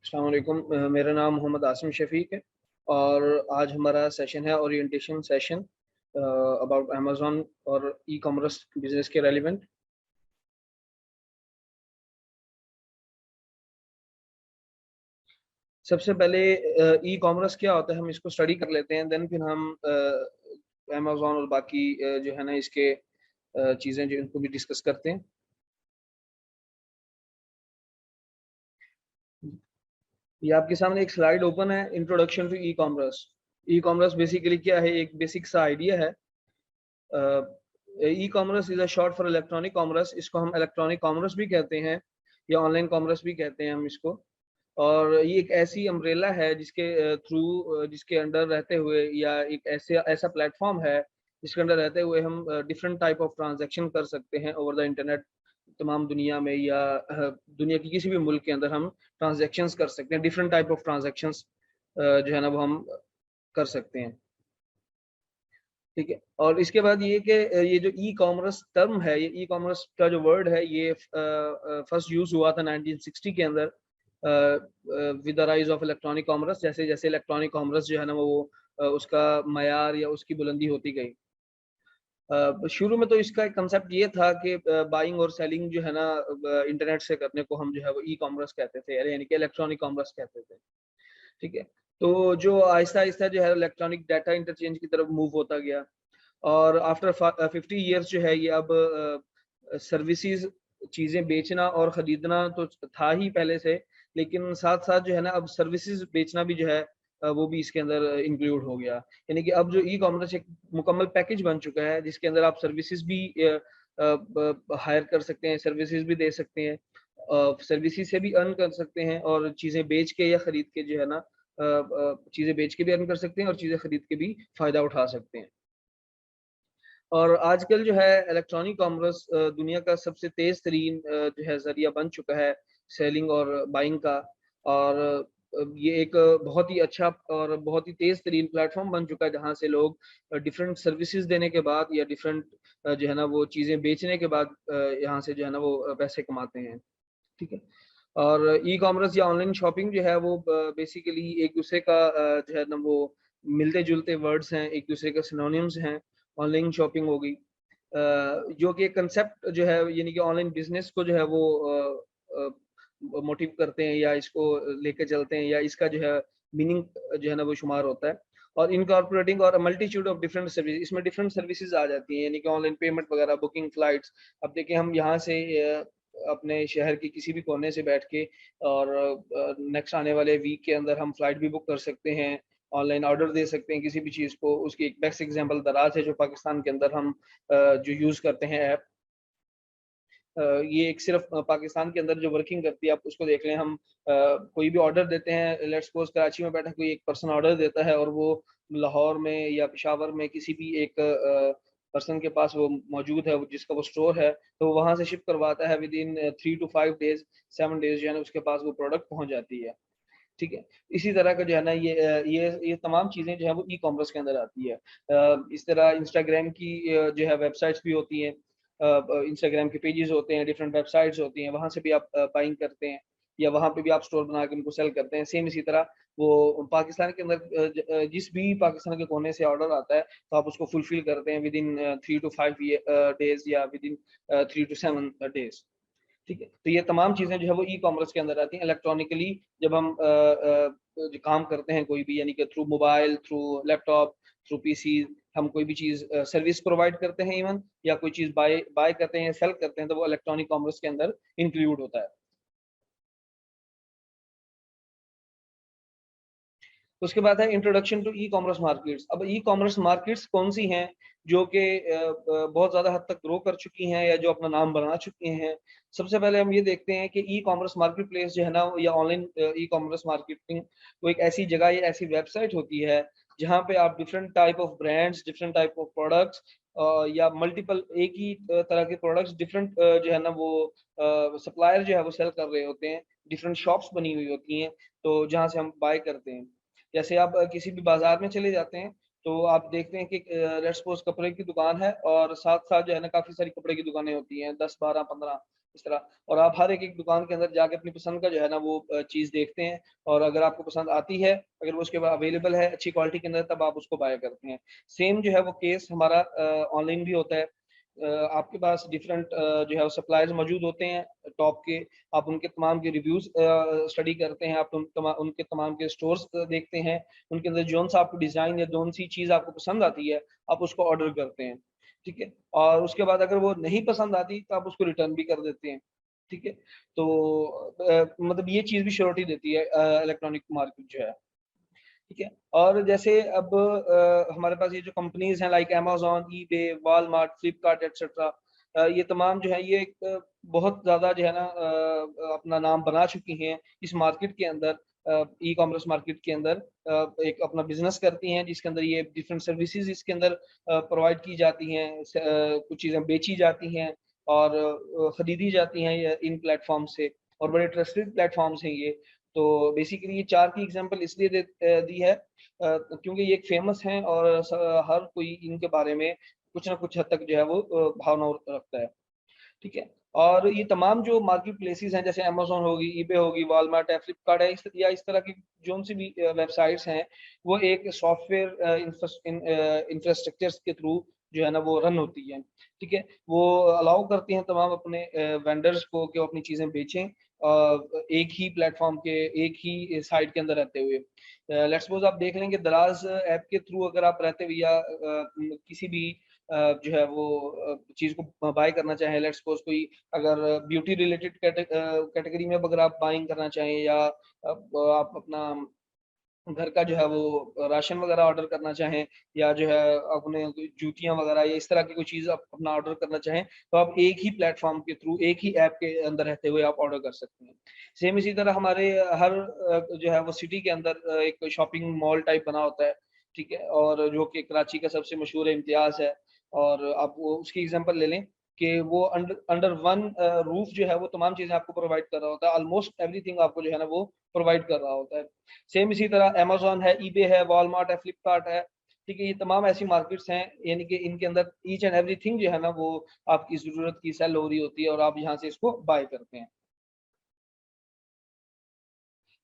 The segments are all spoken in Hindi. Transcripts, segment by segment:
अस्सलाम वालेकुम। मेरा नाम मोहम्मद आसिम शफीक है और आज हमारा सेशन है ओरिएंटेशन सेशन अबाउट अमेज़न और ई कॉमर्स बिजनेस के रेलिवेंट। सबसे पहले ई कॉमर्स क्या होता है हम इसको स्टडी कर लेते हैं, देन फिर हम अमेज़न और बाकी जो है ना इसके चीज़ें जो इनको भी डिस्कस करते हैं। ये आपके सामने एक स्लाइड ओपन है, introduction to e commerce. E commerce basically क्या है, एक बेसिक सा आइडिया है। E commerce is a short for electronic commerce. इसको हम इलेक्ट्रॉनिक कॉमर्स भी कहते हैं या ऑनलाइन कॉमर्स भी कहते हैं हम इसको। और ये एक ऐसी अम्ब्रेला है जिसके थ्रू जिसके अंडर रहते हुए या एक ऐसे ऐसा प्लेटफॉर्म है जिसके अंडर रहते हुए हम डिफरेंट टाइप ऑफ ट्रांजैक्शन कर सकते हैं ओवर द इंटरनेट। तमाम दुनिया में या दुनिया की किसी भी मुल्क के अंदर हम ट्रांजैक्शंस कर सकते हैं, डिफरेंट टाइप ऑफ ट्रांजैक्शंस जो है ना वो हम कर सकते हैं। ठीक है। और इसके बाद ये कि ये जो ई कॉमर्स टर्म है, ये ई कॉमर्स का जो वर्ड है ये फर्स्ट यूज हुआ था 1960 के अंदर with the rise of electronic commerce. जैसे जैसे इलेक्ट्रॉनिक कॉमर्स जो है ना वो उसका मयार या उसकी बुलंदी होती गई। शुरू में तो इसका एक कंसेप्ट ये था कि बाइंग और सेलिंग जो है ना इंटरनेट से करने को हम जो है वो ई कॉमर्स कहते थे, यानी कि इलेक्ट्रॉनिक कॉमर्स कहते थे। ठीक है। तो जो आहिस्ता आहिस्ता जो है इलेक्ट्रॉनिक डाटा इंटरचेंज की तरफ मूव होता गया और आफ्टर 50 इयर्स जो है ये अब सर्विसेज चीज़ें बेचना और ख़रीदना तो था ही पहले से, लेकिन साथ-साथ जो है ना अब सर्विसेज बेचना भी जो है वो भी इसके अंदर इंक्लूड हो गया। यानी कि अब जो ई-कॉमर्स एक मुकम्मल पैकेज बन चुका है जिसके अंदर आप सर्विसेज भी ब हायर कर सकते हैं, सर्विसेज भी दे सकते हैं। सर्विसेज से भी अर्न कर सकते हैं और चीज़ें बेच के या खरीद के जो है ना चीज़ें बेच के भी अर्न कर सकते हैं और चीज़ें खरीद के भी फ़ायदा उठा सकते हैं। और आजकल जो है इलेक्ट्रॉनिक कॉमर्स दुनिया का सबसे तेज़ तरीन जो है ज़रिया बन चुका है सेलिंग और बाइंग का। और ये एक बहुत ही अच्छा और बहुत ही तेज़ तरीन प्लेटफ़ॉर्म बन चुका है जहाँ से लोग डिफरेंट सर्विसेज़ देने के बाद या डिफरेंट जो है ना वो चीज़ें बेचने के बाद यहाँ से जो है ना वो पैसे कमाते हैं। ठीक है। और ई-कॉमर्स या ऑनलाइन शॉपिंग जो है वो बेसिकली एक दूसरे का जो है ना वो मिलते-जुलते वर्ड्स हैं, एक दूसरे के सिनोनिम्स हैं। ऑनलाइन शॉपिंग हो गई जो कि एक कांसेप्ट जो है यानी कि ऑनलाइन बिज़नेस को जो है वो मोटिव करते हैं या इसको लेके चलते हैं या इसका जो है मीनिंग जो है ना वो शुमार होता है। और इनकॉर्पोरेटिंग और मल्टीट्यूड ऑफ डिफरेंट सर्विस, इसमें डिफरेंट सर्विसेज आ जाती हैं, यानी कि ऑनलाइन पेमेंट वगैरह, बुकिंग फ्लाइट्स। अब देखिए हम यहाँ से अपने शहर के किसी भी कोने से बैठ के और नेक्स्ट आने वाले वीक के अंदर हम फ्लाइट भी बुक कर सकते हैं, ऑनलाइन ऑर्डर दे सकते हैं किसी भी चीज़ को। उसकी एक बेस्ट एग्जांपल दराज़ है जो पाकिस्तान के अंदर हम जो यूज़ करते हैं ऐप। ये एक सिर्फ़ पाकिस्तान के अंदर जो वर्किंग करती है, आप उसको देख लें। हम कोई भी ऑर्डर देते हैं, लेट्स सपोज़ कराची में बैठा कोई एक पर्सन ऑर्डर देता है और वो लाहौर में या पेशावर में किसी भी एक पर्सन के पास वो मौजूद है, वो जिसका वो स्टोर है, तो वो वहाँ से शिप करवाता है विदिन 3 टू 5 डेज़, 7 डेज़ जो है ना उसके पास वो प्रोडक्ट पहुँच जाती है। ठीक है? इसी तरह का जो है ना ये तमाम चीज़ें जो है वो ई-कॉमर्स के अंदर आती है। इस तरह इंस्टाग्राम की जो है वेबसाइट्स भी होती हैं। इंस्टाग्राम के पेजेज़ होते हैं, डिफरेंट वेबसाइट्स होती हैं, वहाँ से भी आप बाइंग करते हैं या वहाँ पे भी आप स्टोर बना के उनको सेल करते हैं। सेम इसी तरह वो पाकिस्तान के अंदर जिस भी पाकिस्तान के कोने से ऑर्डर आता है, तो आप उसको फुलफिल करते हैं विदिन 3 टू 5 डेज़ या विदिन 3 टू 7 डेज़। ठीक है? तो ये तमाम चीज़ें जो है वो ई-कॉमर्स के अंदर आती हैं। इलेक्ट्रॉनिकली जब हम जो काम करते हैं कोई भी, यानी कि through mobile, through laptop, through PC, हम कोई भी चीज़ सर्विस प्रोवाइड करते हैं इवन, या कोई चीज़ बाय बाय करते हैं या सेल करते हैं, तो वो इलेक्ट्रॉनिक कॉमर्स के अंदर इंक्लूड होता है। उसके बाद है इंट्रोडक्शन टू ई-कॉमर्स मार्केट्स। अब ई-कॉमर्स मार्केट्स कौन-सी हैं जो कि बहुत ज़्यादा हद तक ग्रो कर चुकी हैं या जो अपना नाम बना चुकी हैं। सबसे पहले हम ये देखते हैं कि ई-कॉमर्स मार्केट प्लेस जो है ना या ऑनलाइन ई-कॉमर्स मार्केटिंग, वो एक ऐसी जगह या ऐसी वेबसाइट होती है जहाँ पे आप different type of brands, different type of products या मल्टीपल एक ही तरह के प्रोडक्ट्स डिफरेंट जो है ना वो सप्लायर जो है वो सेल कर रहे होते हैं। डिफरेंट शॉप्स बनी हुई होती हैं, तो जहाँ से हम बाय करते हैं। जैसे आप किसी भी बाज़ार में चले जाते हैं, तो आप देखते हैं कि लेट्स सपोज़ कपड़े की दुकान है और साथ-साथ जो है ना काफ़ी सारी कपड़े की दुकानें होती हैं, 10, 12, 15। इस तरह। और आप हर एक दुकान के अंदर जाके अपनी पसंद का जो है ना वो चीज़ देखते हैं, और अगर आपको पसंद आती है, अगर वो उसके बाद अवेलेबल है अच्छी क्वालिटी के अंदर, तब आप उसको बाय करते हैं। सेम जो है वो केस हमारा ऑनलाइन भी होता है। आपके पास डिफरेंट जो है वो सप्लायर्स मौजूद होते हैं टॉप के, आप उनके तमाम के रिव्यूज़ स्टडी करते हैं, आप उनके तमाम के स्टोर्स देखते हैं, उनके अंदर जौन-सा आपको डिज़ाइन या जौन-सी चीज़ आपको पसंद आती है, आप उसको ऑर्डर करते हैं, ठीक है? और उसके बाद अगर वो नहीं पसंद आती, तो आप उसको रिटर्न भी कर देते हैं, ठीक है? तो मतलब ये चीज़ भी श्योरिटी देती है इलेक्ट्रॉनिक मार्केट जो है। ठीक है? और जैसे अब हमारे पास ये जो कंपनीज़ हैं like Amazon, eBay, Walmart, Flipkart etcetera, ये तमाम जो है ये एक बहुत ज़्यादा जो है ना अपना नाम बना चुकी हैं इस मार्केट के अंदर, ई-कॉमर्स मार्केट के अंदर। एक अपना बिज़नेस करती हैं जिसके अंदर ये डिफरेंट सर्विसेज़ इसके अंदर प्रोवाइड की जाती हैं, कुछ चीज़ें बेची जाती हैं और खरीदी जाती हैं ये इन प्लेटफ़ॉर्म से, और बड़े ट्रस्टेड प्लेटफ़ॉर्म्स हैं ये। तो बेसिकली ये 4 की एग्ज़ाम्पल इसलिए दी है क्योंकि ये एक फ़ेमस हैं और हर कोई इनके बारे में कुछ न कुछ हद तक जो है वो भावना रखता है, ठीक है? और ये तमाम जो मार्केट प्लेसेस हैं जैसे अमेज़न होगी, ईबे होगी, वॉलमार्ट है, फ्लिपकार्ट है, इस तरह की जौन-सी भी वेबसाइट्स हैं, वो एक सॉफ्टवेयर इंफ्रास्ट्रक्चर्स के थ्रू जो है ना वो रन होती हैं, ठीक है? वो अलाउ करती हैं तमाम अपने वेंडर्स को कि वो अपनी चीज़ें बेचें एक ही प्लेटफ़ॉर्म के, एक ही साइट के अंदर रहते हुए। लेट्स सपोज़ आप देख लें कि दराज़ ऐप के थ्रू अगर आप रहते हुए या किसी भी जो है वो चीज़ को बाय करना चाहें, लेट्स सपोज़ कोई अगर ब्यूटी रिलेटेड कैटेगरी में अगर आप बाइंग करना चाहें, या आप अपना घर का जो है वो राशन वगैरह ऑर्डर करना चाहें, या जो है अपने कोई जूतियाँ वगैरह या इस तरह की कोई चीज़ आप अपना ऑर्डर करना चाहें, तो आप एक ही प्लेटफ़ॉर्म के थ्रू, एक ही ऐप के अंदर रहते हुए आप ऑर्डर कर सकते हैं। सेम इसी तरह हमारे हर जो है वो सिटी के अंदर एक शॉपिंग मॉल टाइप बना होता है, ठीक है? और जो कि कराची का सबसे मशहूर इम्तियाज़ है, और आप वो उसकी एग्ज़ाम्पल ले लें कि वो अंडर अंडर वन रूफ जो है वो तमाम चीज़ें आपको प्रोवाइड कर रहा होता है। ऑलमोस्ट एवरीथिंग आपको जो है ना वो प्रोवाइड कर रहा होता है। सेम इसी तरह अमेज़न है, ईबे है, वॉलमार्ट है, फ्लिपकार्ट है, ठीक है? ये तमाम ऐसी मार्केट्स हैं, यानी कि इनके अंदर ईच एंड एवरीथिंग जो है ना वो आपकी ज़रूरत की सेल हो रही होती है और आप यहाँ से इसको बाय करते हैं,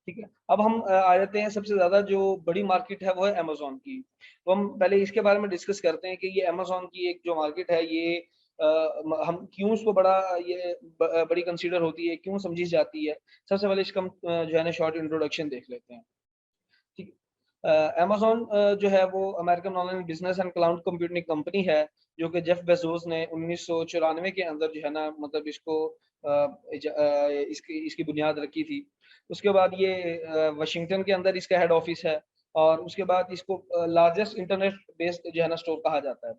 ठीक है? अब हम आ जाते हैं सबसे ज़्यादा जो बड़ी मार्केट है वो है अमेज़न की। तो हम पहले इसके बारे में डिस्कस करते हैं कि ये अमेज़न की एक जो मार्केट है ये हम क्यों उसको बड़ी कंसीडर होती है, क्यों समझी जाती है? सबसे पहले इसका हम जो है ना शॉर्ट इंट्रोडक्शन देख लेते हैं। ठीक अमेज़न जो है वो American online business and cloud computing company है, जो कि जेफ बेज़ोस ने 1994 के अंदर जो है ना मतलब इसको इसकी इसकी बुनियाद रखी थी। उसके बाद ये वाशिंगटन के अंदर इसका हेड ऑफ़िस है, और उसके बाद इसको लार्जेस्ट इंटरनेट बेस्ड जो है ना स्टोर कहा जाता है।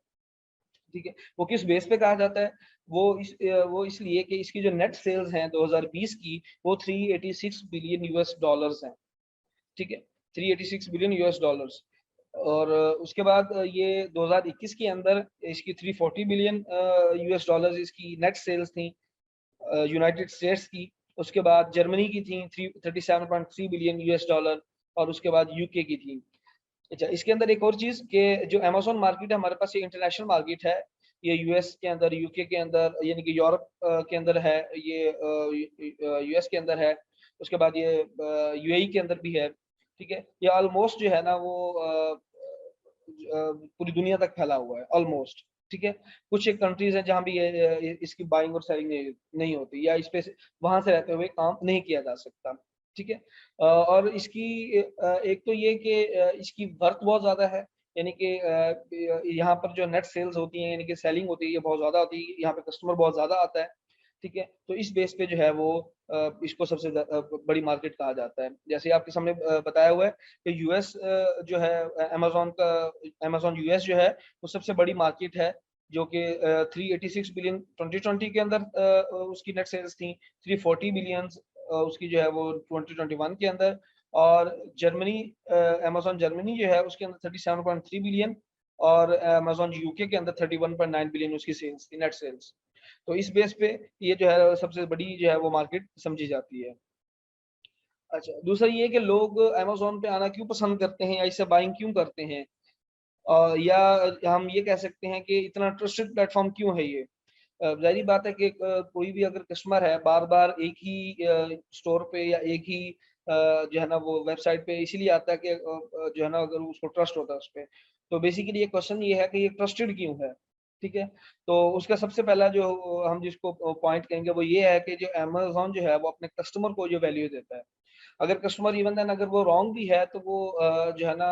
ठीक है? वो किस बेस पे कहा जाता है? वो इसलिए कि इसकी जो नेट सेल्स हैं 2020 की, वो 386 बिलियन यूएस डॉलर्स हैं। ठीक है? 386 बिलियन यूएस डॉलर्स, और उसके बाद ये 2021 के अंदर इसकी 340 बिलियन यूएस डॉलर्स इसकी नेट सेल्स थी यूनाइटेड स्टेट्स की। उसके बाद जर्मनी की थी 37.3 बिलियन यूएस डॉलर, और उसके बाद यूके की थी। अच्छा, इसके अंदर एक और चीज़ कि जो अमेज़न मार्केट है हमारे पास, ये इंटरनेशनल मार्केट है। ये यूएस के अंदर, यूके के अंदर, यानी कि यूरोप के अंदर है, ये यूएस के अंदर है। उसके बाद ये यूएई के अंदर भी है, ठीक है? ये ऑलमोस्ट जो है ना वो पूरी दुनिया तक फैला हुआ है ऑलमोस्ट, ठीक है? कुछ एक कंट्रीज़ हैं जहाँ भी इसकी बाइंग और सेलिंग नहीं नहीं होती, या इस पे से वहाँ से रहते हुए काम नहीं किया जा सकता, ठीक है? और इसकी एक तो ये कि इसकी वर्थ बहुत ज़्यादा है, यानी कि यहाँ पर जो नेट सेल्स होती हैं, यानी कि सेलिंग होती है, ये बहुत ज़्यादा होती है, यहाँ पे कस्टमर बहुत ज़्यादा आता है, ठीक है? तो इस बेस पे जो है वो इसको सबसे बड़ी मार्केट कहा जाता है। जैसे आपके सामने बताया हुआ है कि यूएस जो है अमेज़न यूएस जो है, वो सबसे बड़ी मार्केट है, जो कि 386 बिलियन 2020 के अंदर उसकी नेट सेल्स थी, 340 बिलियंस उसकी जो है वो 2021 के अंदर, और जर्मनी अमेज़न जर्मनी जो है उसके अंदर 37.3 बिलियन, और अमेज़न यूके के अंदर 31.9 बिलियन उसकी सेल्स थी, नेट सेल्स। तो इस बेस पे ये जो है सबसे बड़ी जो है वो मार्केट समझी जाती है। अच्छा, दूसरा ये है कि लोग अमेज़न पे आना क्यों पसंद करते हैं या इससे बाइंग क्यों करते हैं? या हम ये कह सकते हैं कि इतना ट्रस्टेड प्लेटफ़ॉर्म क्यों है ये? ज़ाहिर बात है कि कोई भी अगर कस्टमर है बार-बार एक ही स्टोर पे या एक ही जो है ना वो वेबसाइट पे इसीलिए आता है कि जो है ना अगर उसको ट्रस्ट होता है उसपे। तो बेसिकली ये क्वेश्चन ये है कि ये ट्रस्टेड क्यों है? ठीक है? तो उसका सबसे पहला जो हम जिसको पॉइंट कहेंगे वो ये है कि जो अमेज़न जो है वो अपने कस्टमर को जो वैल्यू देता है। अगर कस्टमर इवन देन अगर वो रॉन्ग भी है तो वो जो है ना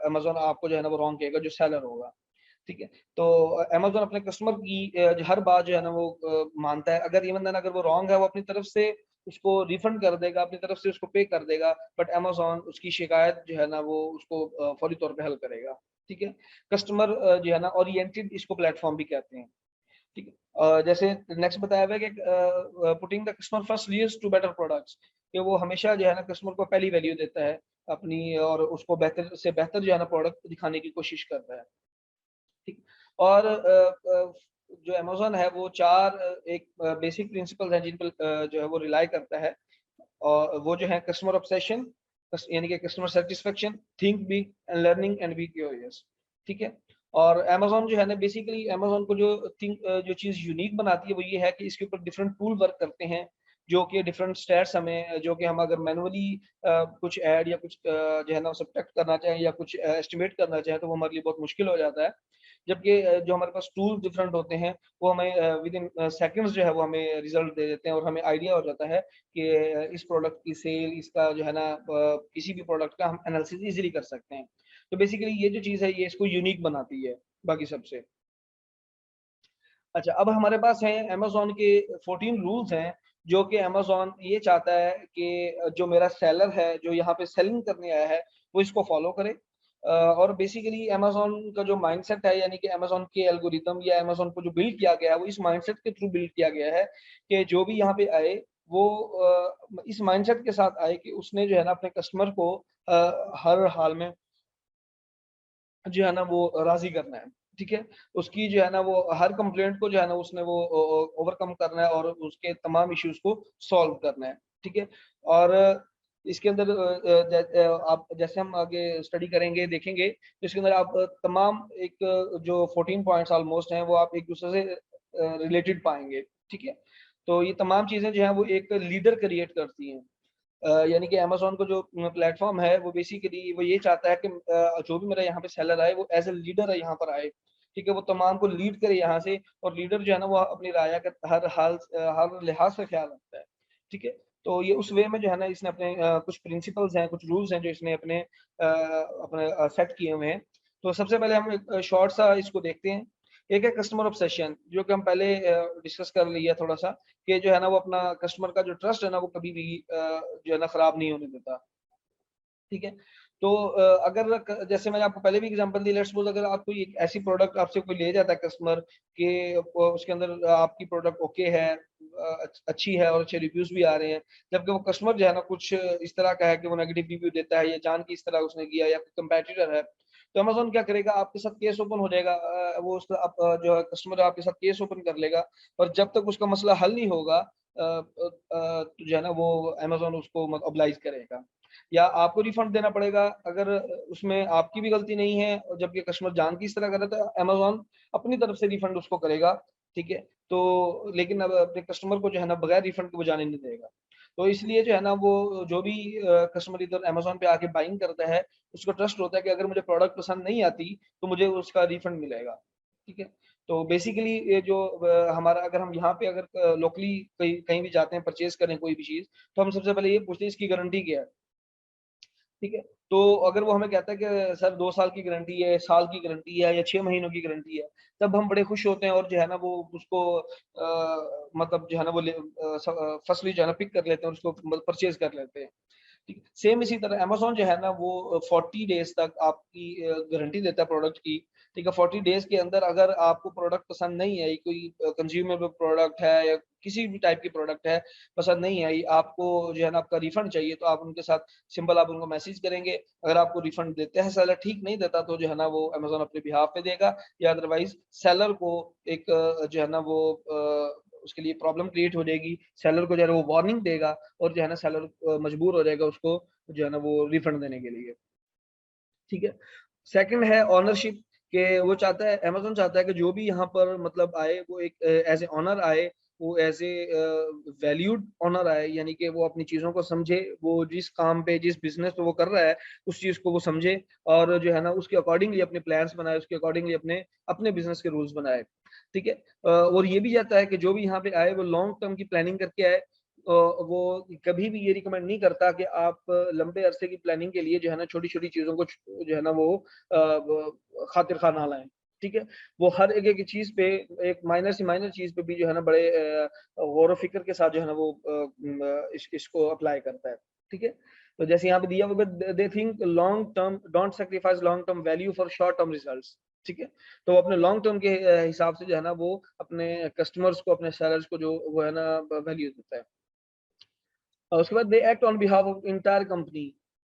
अमेज़न आपको जो है ना वो रॉन्ग कहेगा जो सेलर होगा। ठीक है? तो अमेज़न अपने कस्टमर की हर बात जो है ना वो मानता है। अगर इवन देन अगर वो रॉन्ग है वो अपनी तरफ से उसको रिफंड कर देगा, अपनी तरफ से उसको पे कर देगा, बट अमेज़न उसकी शिकायत जो है ना वो उसको फौरी तौर पे हल करेगा। ठीक है? कस्टमर जो है ना ओरिएंटेड इसको प्लेटफ़ॉर्म भी कहते हैं। ठीक है? जैसे नेक्स्ट बताया हुआ है कि putting the customer first leads to better products, कि वो हमेशा जो है ना कस्टमर को पहली वैल्यू देता है अपनी और उसको बेहतर से बेहतर जो है ना प्रोडक्ट दिखाने की कोशिश करता है। ठीक। और जो अमेज़न है वो 4 एक बेसिक प्रिंसिपल्स हैं जिन पर जो है वो रिलाई करता है और वो जो है कस्टमर ऑब्सेशन यानी कि customer satisfaction, think big and learning and be curious. ठीक है? और अमेज़न जो है ना बेसिकली अमेज़न को जो चीज़ यूनिक बनाती है वो ये है कि इसके ऊपर डिफरेंट टूल वर्क करते हैं, जो कि डिफरेंट स्टेट्स हमें जो कि हम अगर मैनुअली कुछ ऐड या कुछ जो है ना सब्ट्रैक्ट करना चाहें या कुछ एस्टिमेट करना चाहें तो वो हमारे लिए बहुत मुश्किल हो जाता है। जबकि जो हमारे पास टूल्स डिफरेंट होते हैं, वो हमें विदिन सेकंड्स जो है वो हमें रिज़ल्ट दे देते हैं और हमें आइडिया हो जाता है कि इस प्रोडक्ट की सेल, इसका जो है ना किसी भी प्रोडक्ट का हम एनालिसिस ईज़िली कर सकते हैं। तो बेसिकली ये जो चीज़ है, ये इसको यूनिक बनाती है बाकी सबसे। अच्छा, अब हमारे पास हैं अमेज़न के 14 रूल्स हैं, जो कि अमेज़न ये चाहता है कि जो मेरा सेलर है, जो यहाँ पे सेलिंग करने आया है, वो इसको फ़ॉलो करे। और बेसिकली अमेज़न का जो माइंडसेट है, यानी कि अमेज़न के एल्गोरिदम या अमेज़न को जो बिल्ड किया गया है, वो इस माइंडसेट के थ्रू बिल्ड किया गया है कि जो भी यहाँ पे आए, वो इस माइंडसेट के साथ आए कि उसने जो है ना अपने कस्टमर को हर हाल में जो है ना वो राज़ी करना है, ठीक है? उसकी जो है ना वो हर कंप्लेंट को जो है ना उसने वो ओवरकम करना है और उसके तमाम इश्यूज़ को सॉल्व करना है, ठीक है? और इसके अंदर आप जैसे हम आगे स्टडी करेंगे, देखेंगे, तो इसके अंदर आप तमाम एक जो 14 पॉइंट्स ऑलमोस्ट हैं, वो आप एक-दूसरे से रिलेटेड पाएँगे, ठीक है? तो ये तमाम चीज़ें जो हैं वो एक लीडर क्रिएट करती हैं। यानी कि अमेज़न को जो प्लेटफ़ॉर्म है वो बेसिकली वो ये चाहता है कि जो भी मेरा यहाँ पे सेलर आए वो एज़ अ लीडर यहाँ पर आए, ठीक है? वो तमाम को लीड करे यहाँ से और लीडर जो है ना वो अपनी राय का हर लिहाज़ से ख़्याल रखता है, ठीक है? तो ये उस वे में जो है ना इसने अपने कुछ प्रिंसिपल्स हैं, कुछ रूल्स हैं जो इसने अपने सेट किए हुए हैं। तो सबसे पहले हम एक शॉर्ट सा इसको देखते हैं। एक है कस्टमर ऑब्सेशन, जो कि हम पहले डिस्कस कर लिया थोड़ा-सा, कि जो है ना वो अपना कस्टमर का जो ट्रस्ट है ना वो कभी भी जो है ना खराब नहीं होने देता। ठीक है? तो अगर क जैसे मैंने आपको पहले भी एग्ज़ाम्पल दी, लेट्स सपोज़ अगर आप कोई एक ऐसी प्रोडक्ट आपसे कोई ले जाता है कस्टमर कि उसके अंदर आपकी प्रोडक्ट ओके है, अच्छी है और अच्छे रिव्यूज़ भी आ रहे हैं। जबकि वो कस्टमर जो है ना कुछ इस तरह का है कि वो नेगेटिव रिव्यू देता है या जान के इस तरह उसने किया या कोई कंपेटिटर है। तो अमेज़न क्या करेगा, आपके साथ केस ओपन हो जाएगा, वो उसका जो है कस्टमर आपके साथ केस ओपन कर लेगा और जब तक उसका मसला हल नहीं होगा तो जो है ना वो अमेज़न उसको ऑब्लाइज़ करेगा। या आपको रिफंड देना पड़ेगा अगर उसमें आपकी भी गलती नहीं है और जबकि कस्टमर जान के इस तरह कर रहा है तो अमेज़न अपनी तरफ से रिफंड उसको करेगा, ठीक है? तो लेकिन अब अपने कस्टमर को जो है ना बगैर रिफंड के वो जाने नहीं देगा। तो इसलिए जो है ना वो जो भी कस्टमर इधर अमेज़न पे आके बाइंग करता है, उसको ट्रस्ट होता है कि अगर मुझे प्रोडक्ट पसंद नहीं आती, तो मुझे उसका रिफंड मिलेगा, ठीक है? तो बेसिकली ये जो हमारा अगर हम यहाँ पे अगर लोकली कहीं कहीं भी जाते हैं परचेज़ करें कोई भी चीज़, तो हम सबसे पहले ये पूछते हैं इसकी गारंटी क्या है? ठीक है? तो अगर वो हमें कहता है कि सर 2 साल की गारंटी है, साल की गारंटी है या 6 महीनों की गारंटी है, तब हम बड़े खुश होते हैं और जो है ना वो उसको मतलब जो है ना वो फर्स्टली जो है ना पिक कर लेते हैं और उसको मतलब परचेज़ कर लेते हैं। ठीक है? सेम इसी तरह अमेज़न जो है ना वो 40 डेज़ तक आपकी गारंटी देता है प्रोडक्ट की, ठीक है? 40 डेज़ के अंदर अगर आपको प्रोडक्ट पसंद नहीं आई, कोई कंज्यूमेबल प्रोडक्ट है या किसी भी टाइप की प्रोडक्ट है, पसंद नहीं आई, आपको जो है ना आपका रिफंड चाहिए, तो आप उनके साथ सिंपल आप उनको मैसेज करेंगे। अगर आपको रिफंड देते हैं सेलर, ठीक नहीं देता तो जो है ना वो अमेज़न अपने बिहाफ़ पे देगा या अदरवाइज़ सेलर को एक जो है ना वो उसके लिए प्रॉब्लम क्रिएट हो जाएगी। सेलर को जो है ना वो वार्निंग देगा और जो है ना सेलर मजबूर हो जाएगा उसको जो है ना वो रिफंड देने के लिए, ठीक है? सेकंड है ओनरशिप, कि वो चाहता है, अमेज़न चाहता है कि जो भी यहाँ पर मतलब आए वो एक एज़ ए ओनर आए, वो एज़ ए वैल्यूड ओनर आए, यानी कि वो अपनी चीज़ों को समझे, वो जिस काम पे, जिस बिज़नेस पे वो कर रहा है, उस चीज़ को वो समझे और जो है ना उसके अकॉर्डिंगली अपने प्लान्स बनाए, उसके अकॉर्डिंगली अपने अपने बिज़नेस के रूल्स बनाए, ठीक है? और ये भी चाहता है कि जो भी यहाँ पे आए वो लॉन्ग टर्म की प्लानिंग करके आए। वो कभी भी ये रिकमेंड नहीं करता कि आप लंबे अरसे की प्लानिंग के लिए जो है ना छोटी-छोटी चीज़ों को जो है ना वो खातिर खा ना लाएँ, ठीक है? वो हर एक-एक चीज़ पे, एक माइनर से माइनर चीज़ पे भी जो है ना बड़े गौर-व-फ़िक्र के साथ जो है ना वो इसको अप्लाई करता है, ठीक है? तो जैसे यहाँ पे दिया हुआ है, they think long term, don't sacrifice long term value for short term results, ठीक है? तो वो अपने लॉन्ग टर्म के हिसाब से जो है ना वो अपने कस्टमर्स को, अपने सेलर्स को जो वो है ना वैल्यू देता है। और उसके बाद they act on behalf of entire company.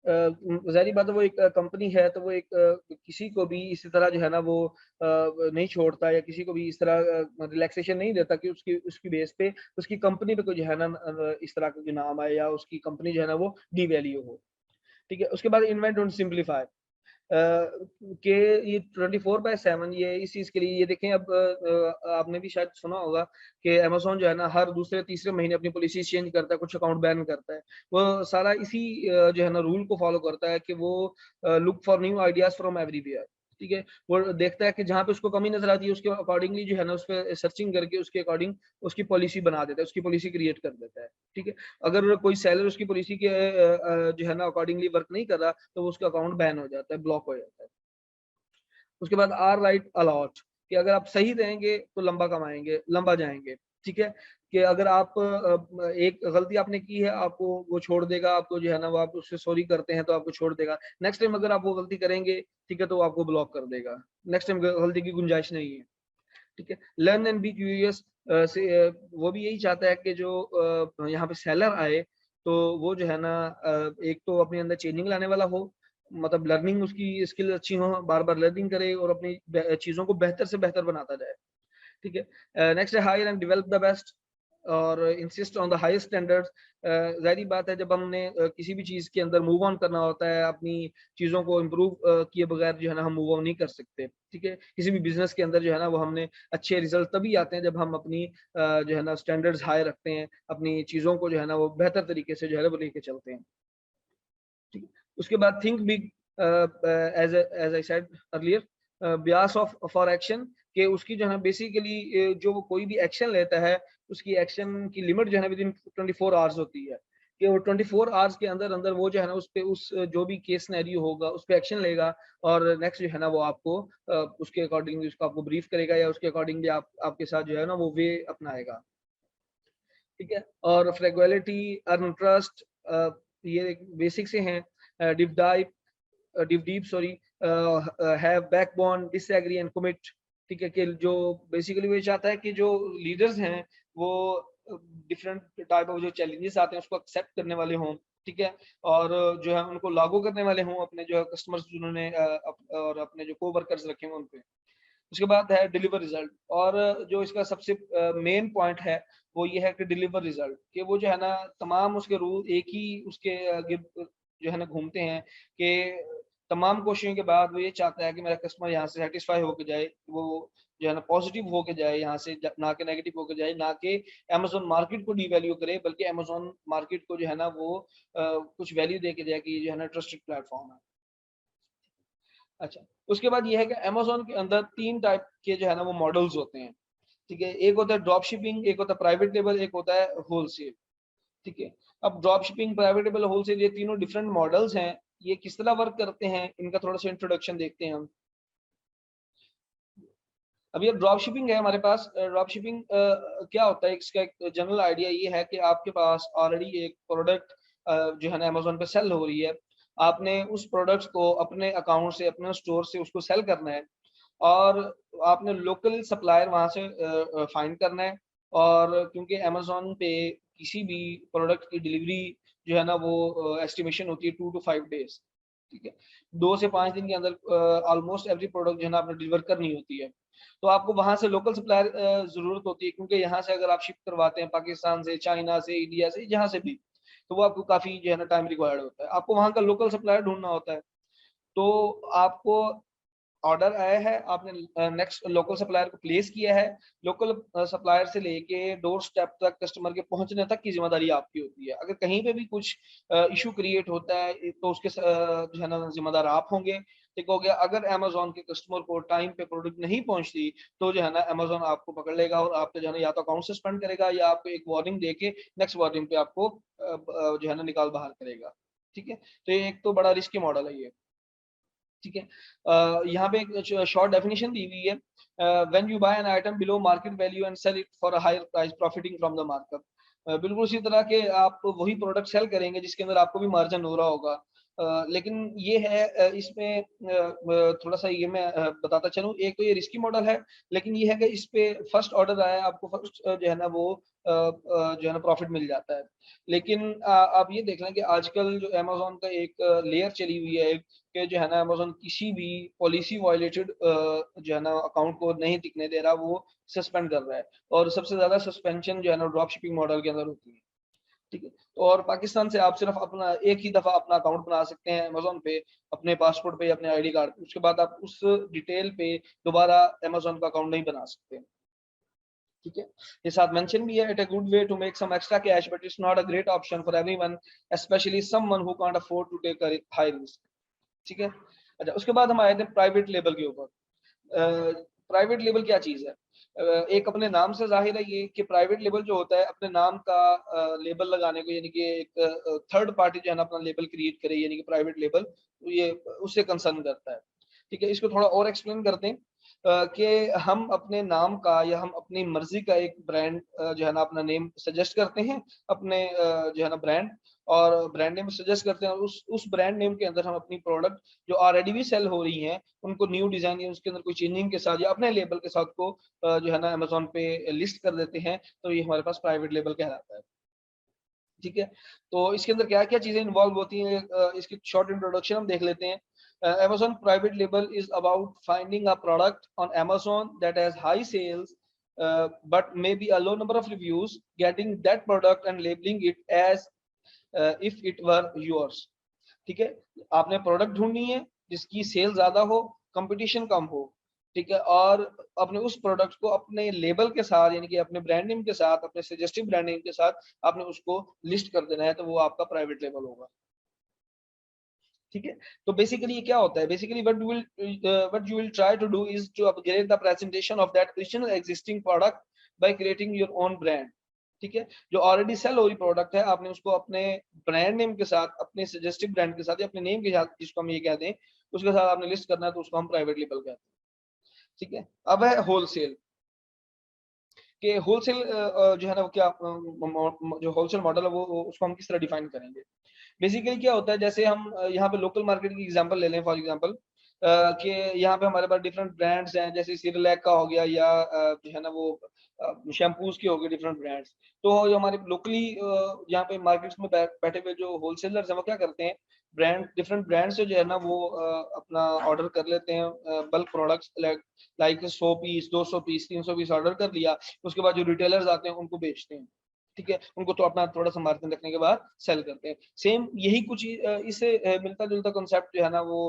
ज़ाहिर-सी बात है, वो एक कंपनी है, तो वो एक किसी को भी इसी तरह जो है ना वो नहीं छोड़ता या किसी को भी इस तरह रिलैक्सेशन नहीं देता कि उसकी उसकी बेस पे उसकी कंपनी पे कोई जो है ना इस तरह का कोई नाम आए या उसकी कंपनी जो है ना वो डिवैल्यू हो, ठीक है? उसके बाद इन्वेंट एंड सिम्प्लीफाई। कि ये 24/7 ये इस चीज़ के लिए, ये देखें अब आपने भी शायद सुना होगा कि अमेज़न जो है ना हर दूसरे तीसरे महीने अपनी पॉलिसी चेंज करता है, कुछ अकाउंट बैन करता है। वो सारा इसी जो है ना रूल को फ़ॉलो करता है कि वो look for new ideas from everywhere, ठीक है? वो देखता है कि जहाँ पे उसको कमी नज़र आती है उसके अकॉर्डिंगली जो है ना उसपे सर्चिंग करके उसके अकॉर्डिंग उसकी पॉलिसी बना देता है, उसकी पॉलिसी क्रिएट कर देता है, ठीक है? अगर कोई सेलर उसकी पॉलिसी के जो है ना अकॉर्डिंगली वर्क नहीं कर रहा, तो उसका अकाउंट बैन हो जाता है, ब्लॉक हो जाता है। उसके बाद आर राइट अलॉट, कि अगर आप सही रहेंगे तो लंबा कमाएँगे, लंबा जाएँगे, ठीक है? कि अगर आप एक गलती आपने की है, आपको वो छोड़ देगा, आपको जो है ना वो आप उससे सॉरी करते हैं तो आपको छोड़ देगा। नेक्स्ट टाइम अगर आप वो गलती करेंगे, ठीक है, तो वो आपको ब्लॉक कर देगा। नेक्स्ट टाइम ग गलती की गुंजाइश नहीं है, ठीक है? लर्न एंड बी क्यूरियस, वो भी यही चाहता है कि जो यहाँ पे सेलर आए, तो वो जो है ना एक तो अपने अंदर चेंजिंग लाने वाला हो, मतलब लर्निंग उसकी स्किल अच्छी हो, बार-बार लर्निंग करे और अपनी चीज़ों को बेहतर से बेहतर बनाता जाए। ठीक है। नेक्स्ट है hire and develop the best or insist on the highest standards. ज़ाहिर-सी बात है, जब हमने किसी भी चीज़ के अंदर मूव ऑन करना होता है, अपनी चीज़ों को इम्प्रूव किए बगैर जो है ना हम मूव ऑन नहीं कर सकते, ठीक है? किसी भी बिज़नेस के अंदर जो है ना वो हमने अच्छे रिज़ल्ट तभी आते हैं जब हम अपनी जो है ना स्टैंडर्ड्स हाई रखते हैं, अपनी चीज़ों को जो है ना वो बेहतर तरीके से जो है ना वो लेके चलते हैं, ठीक है? उसके बाद think big, as I said earlier, Beas of for action, कि उसकी जो है बेसिकली जो वो कोई भी एक्शन लेता है, उसकी एक्शन की लिमिट जो है ना विदिन 24 आवर्स होती है, कि वो 24 आवर्स के अंदर-अंदर वो जो है ना उस पे जो भी केस सिनेरियो होगा, उस पे एक्शन लेगा और नेक्स्ट जो है ना वो आपको उसके अकॉर्डिंगली उसको आपको ब्रीफ करेगा या उसके अकॉर्डिंगली आपके साथ जो है ना वो वे अपनाएगा, ठीक है? और फ्लेक्सिबिलिटी, अर्न ट्रस्ट, ये बेसिक से हैं। Deep dive dive deep sorry, have backbone, disagree and commit, ठीक है? कि जो बेसिकली वो ये चाहता है कि जो लीडर्स हैं वो डिफरेंट टाइप ऑफ जो चैलेंजेस आते हैं उसको एक्सेप्ट करने वाले हों, ठीक है? और जो है उनको लागू करने वाले हों अपने जो है कस्टमर्स जिन्होंने और अपने जो को-वर्कर्स रखे हों उन पे। उसके बाद है डिलीवर रिजल्ट, और जो इसका सबसे मेन पॉइंट है वो ये है कि डिलीवर रिजल्ट, कि वो जो है ना तमाम उसके रूल एक ही उसके जो है ना घूमते हैं कि तमाम कोशिशों के बाद वो ये चाहता है कि मेरा कस्टमर यहाँ से सेटिस्फाई होके जाए, वो जो है ना पॉजिटिव होके जाए यहाँ से, ना कि नेगेटिव होके जाए, ना कि अमेज़न मार्केट को डिवैल्यू करे, बल्कि अमेज़न मार्केट को जो है ना वो कुछ वैल्यू दे के जाए कि ये जो है ना ट्रस्टेड प्लेटफॉर्म है। अच्छा, उसके बाद ये है कि अमेज़न के अंदर 3 टाइप के जो है ना वो मॉडल्स होते हैं, ठीक है? एक होता है ड्रॉप शिपिंग, एक होता है प्राइवेट लेबल, एक होता है होलसेल, ठीक है? अब drop shipping, private label, wholesale, ये तीनों डिफरेंट मॉडल्स हैं। ये किस तरह वर्क करते हैं, इनका थोड़ा-सा इंट्रोडक्शन देखते हैं हम। अब ये ड्रॉप शिपिंग है हमारे पास। ड्रॉप शिपिंग क्या होता है, इसका एक जनरल आइडिया ये है कि आपके पास ऑलरेडी एक प्रोडक्ट जो है ना अमेज़न पे सेल हो रही है। आपने उस प्रोडक्ट्स को अपने अकाउंट से, अपने स्टोर से उसको सेल करना है और आपने लोकल सप्लायर वहाँ से फाइंड करना है, और क्योंकि अमेज़न पे किसी भी प्रोडक्ट की डिलीवरी जो है ना वो एस्टिमेशन होती है 2 टू 5 डेज़, ठीक है? 2 से 5 दिन के अंदर ऑलमोस्ट एवरी प्रोडक्ट जो है ना आपने डिलीवर करनी होती है। तो आपको वहाँ से लोकल सप्लायर ज़रूरत होती है, क्योंकि यहाँ से अगर आप शिप करवाते हैं पाकिस्तान से, चाइना से, इंडिया से, जहाँ से भी, तो वो आपको काफ़ी जो है ना टाइम रिक्वायर्ड होता है। आपको वहाँ का लोकल सप्लायर ढूँढना होता है। तो आपको ऑर्डर आया है, आपने नेक्स्ट लोकल सप्लायर को प्लेस किया है, लोकल सप्लायर से लेके डोर स्टेप तक कस्टमर के पहुंचने तक की जिम्मेदारी आपकी होती है। अगर कहीं पे भी कुछ इशू क्रिएट होता है तो उसके जो है ना जिम्मेदार आप होंगे। ठीक हो गया। अगर अमेज़न के कस्टमर को टाइम पे प्रोडक्ट नहीं पहुंचती तो जो है ना अमेज़न आपको पकड़ लेगा और आपका जो है ना या तो अकाउंट सस्पेंड करेगा या आपको एक वार्निंग देके नेक्स्ट वार्निंग पे आपको जो है ना निकाल बाहर करेगा। ठीक है, तो ये एक तो बड़ा रिस्की मॉडल है ये। ठीक है, यहाँ पे एक शॉर्ट डेफिनेशन दी हुई है, when you buy an item below market value and sell it for a higher price profiting from the markup. बिल्कुल उसी तरह के आप वही प्रोडक्ट सेल करेंगे जिसके अंदर आपको भी मार्जिन हो रहा होगा। लेकिन ये है इसमें थोड़ा सा ये मैं बताता चलूं, एक तो ये रिस्की मॉडल है, लेकिन ये है कि इस पे फर्स्ट ऑर्डर आया आपको फर्स्ट जो है ना वो जो है ना प्रॉफिट मिल जाता है। लेकिन आप ये देख लें कि आजकल जो अमेज़न का एक लेयर चली हुई है कि जो है ना अमेज़न किसी भी पॉलिसी वायलेटेड जो है ना अकाउंट को नहीं दिखने दे रहा, वो सस्पेंड कर रहा है। और सबसे ज़्यादा सस्पेंशन जो है ना ड्रॉप शिपिंग मॉडल के अंदर होती है। ठीक है, तो और पाकिस्तान से आप सिर्फ अपना एक ही दफ़ा अपना अकाउंट बना सकते हैं अमेज़न पे, अपने पासपोर्ट पे या अपने आईडी कार्ड पे। उसके बाद आप उस डिटेल पे दोबारा अमेज़न का अकाउंट नहीं बना सकते। ठीक है, ये साथ मेंशन भी है, it a good way to make some extra cash but it's not a great option for everyone, specially someone who can't afford to take a high risk. ठीक है। अच्छा, उसके बाद हम आए थे प्राइवेट लेबल के ऊपर। प्राइवेट लेबल क्या चीज़ है? एक अपने नाम से ज़ाहिर है ये कि प्राइवेट लेबल जो होता है अपने नाम का लेबल लगाने को, यानी कि एक थर्ड पार्टी जो है ना अपना लेबल क्रिएट करे, यानी कि प्राइवेट लेबल, तो ये उससे कंसर्न करता है। ठीक है, इसको थोड़ा और एक्सप्लेन करते हैं कि हम अपने नाम का या हम अपनी मर्जी का एक ब्रांड जो है ना अपना नेम सजेस्ट करते हैं, अपने जो है ना ब्रांड, और ब्रांड नेम सजेस्ट करते हैं, और उस ब्रांड नेम के अंदर हम अपनी प्रोडक्ट जो ऑलरेडी भी सेल हो रही हैं उनको न्यू डिजाइन या उसके अंदर कोई चेंजिंग के साथ या अपने लेबल के साथ को जो है ना अमेज़न पे लिस्ट कर देते हैं, तो ये हमारे पास प्राइवेट लेबल कहलाता है। ठीक है, तो इसके अंदर क्या-क्या चीज़ें इन्वॉल्व होती हैं, इसकी शॉर्ट इंट्रोडक्शन हम देख लेते हैं। Amazon private label is about finding a product on Amazon that has high sales, but maybe a low number of reviews, getting that product and labeling it as if it were yours। ठीक है, आपने प्रोडक्ट ढूंढनी है जिसकी सेल ज्यादा हो, कंपटीशन कम हो। ठीक है, और अपने उस प्रोडक्ट को अपने लेबल के साथ, यानी कि अपने ब्रांड नेम के साथ, अपने सजेस्टिव ब्रांड नेम के साथ आपने उसको लिस्ट कर देना है, तो वो आपका प्राइवेट लेबल होगा। ठीक है, तो बेसिकली ये क्या होता है, basically what you will try to do is to upgrade the presentation of that original existing product by creating your own brand. ठीक है, जो ऑलरेडी सेल हो रही प्रोडक्ट है आपने उसको अपने ब्रांड नेम के साथ, अपने सजेस्टिव ब्रांड के साथ या अपने नेम के साथ, जिसको हम ये कहते हैं, उसके साथ आपने लिस्ट करना है, तो उसको हम प्राइवेट लेबल कहते हैं। ठीक है, अब है होलसेल के होलसेल जो है ना वो क्या जो होलसेल मॉडल है वो उसको हम किस तरह डिफाइन करेंगे। बेसिकली क्या होता है, जैसे हम यहाँ पे लोकल मार्केट की एग्जांपल ले लें फॉर एग्जांपल, कि यहाँ पे हमारे पास डिफरेंट ब्रांड्स हैं, जैसे सिरलैक का हो गया या जो है ना वो शैम्पूज के हो गए डिफरेंट ब्रांड्स। तो जो हमारे लोकली यहाँ पे मार्केट्स में बैठे हुए जो होलसेलर्स हैं वो क्या करते हैं, ब्रांड डिफरेंट ब्रांड से जो है ना वो अपना ऑर्डर कर लेते हैं, bulk products like 100 piece, 200 piece, 300 piece order कर लिया। उसके बाद जो रिटेलर्स आते हैं उनको बेचते हैं। ठीक है, उनको तो अपना थोड़ा सा मार्जिन रखने के बाद सेल करते हैं। सेम यही कुछ इससे मिलता जुलता कॉन्सेप्ट जो है ना वो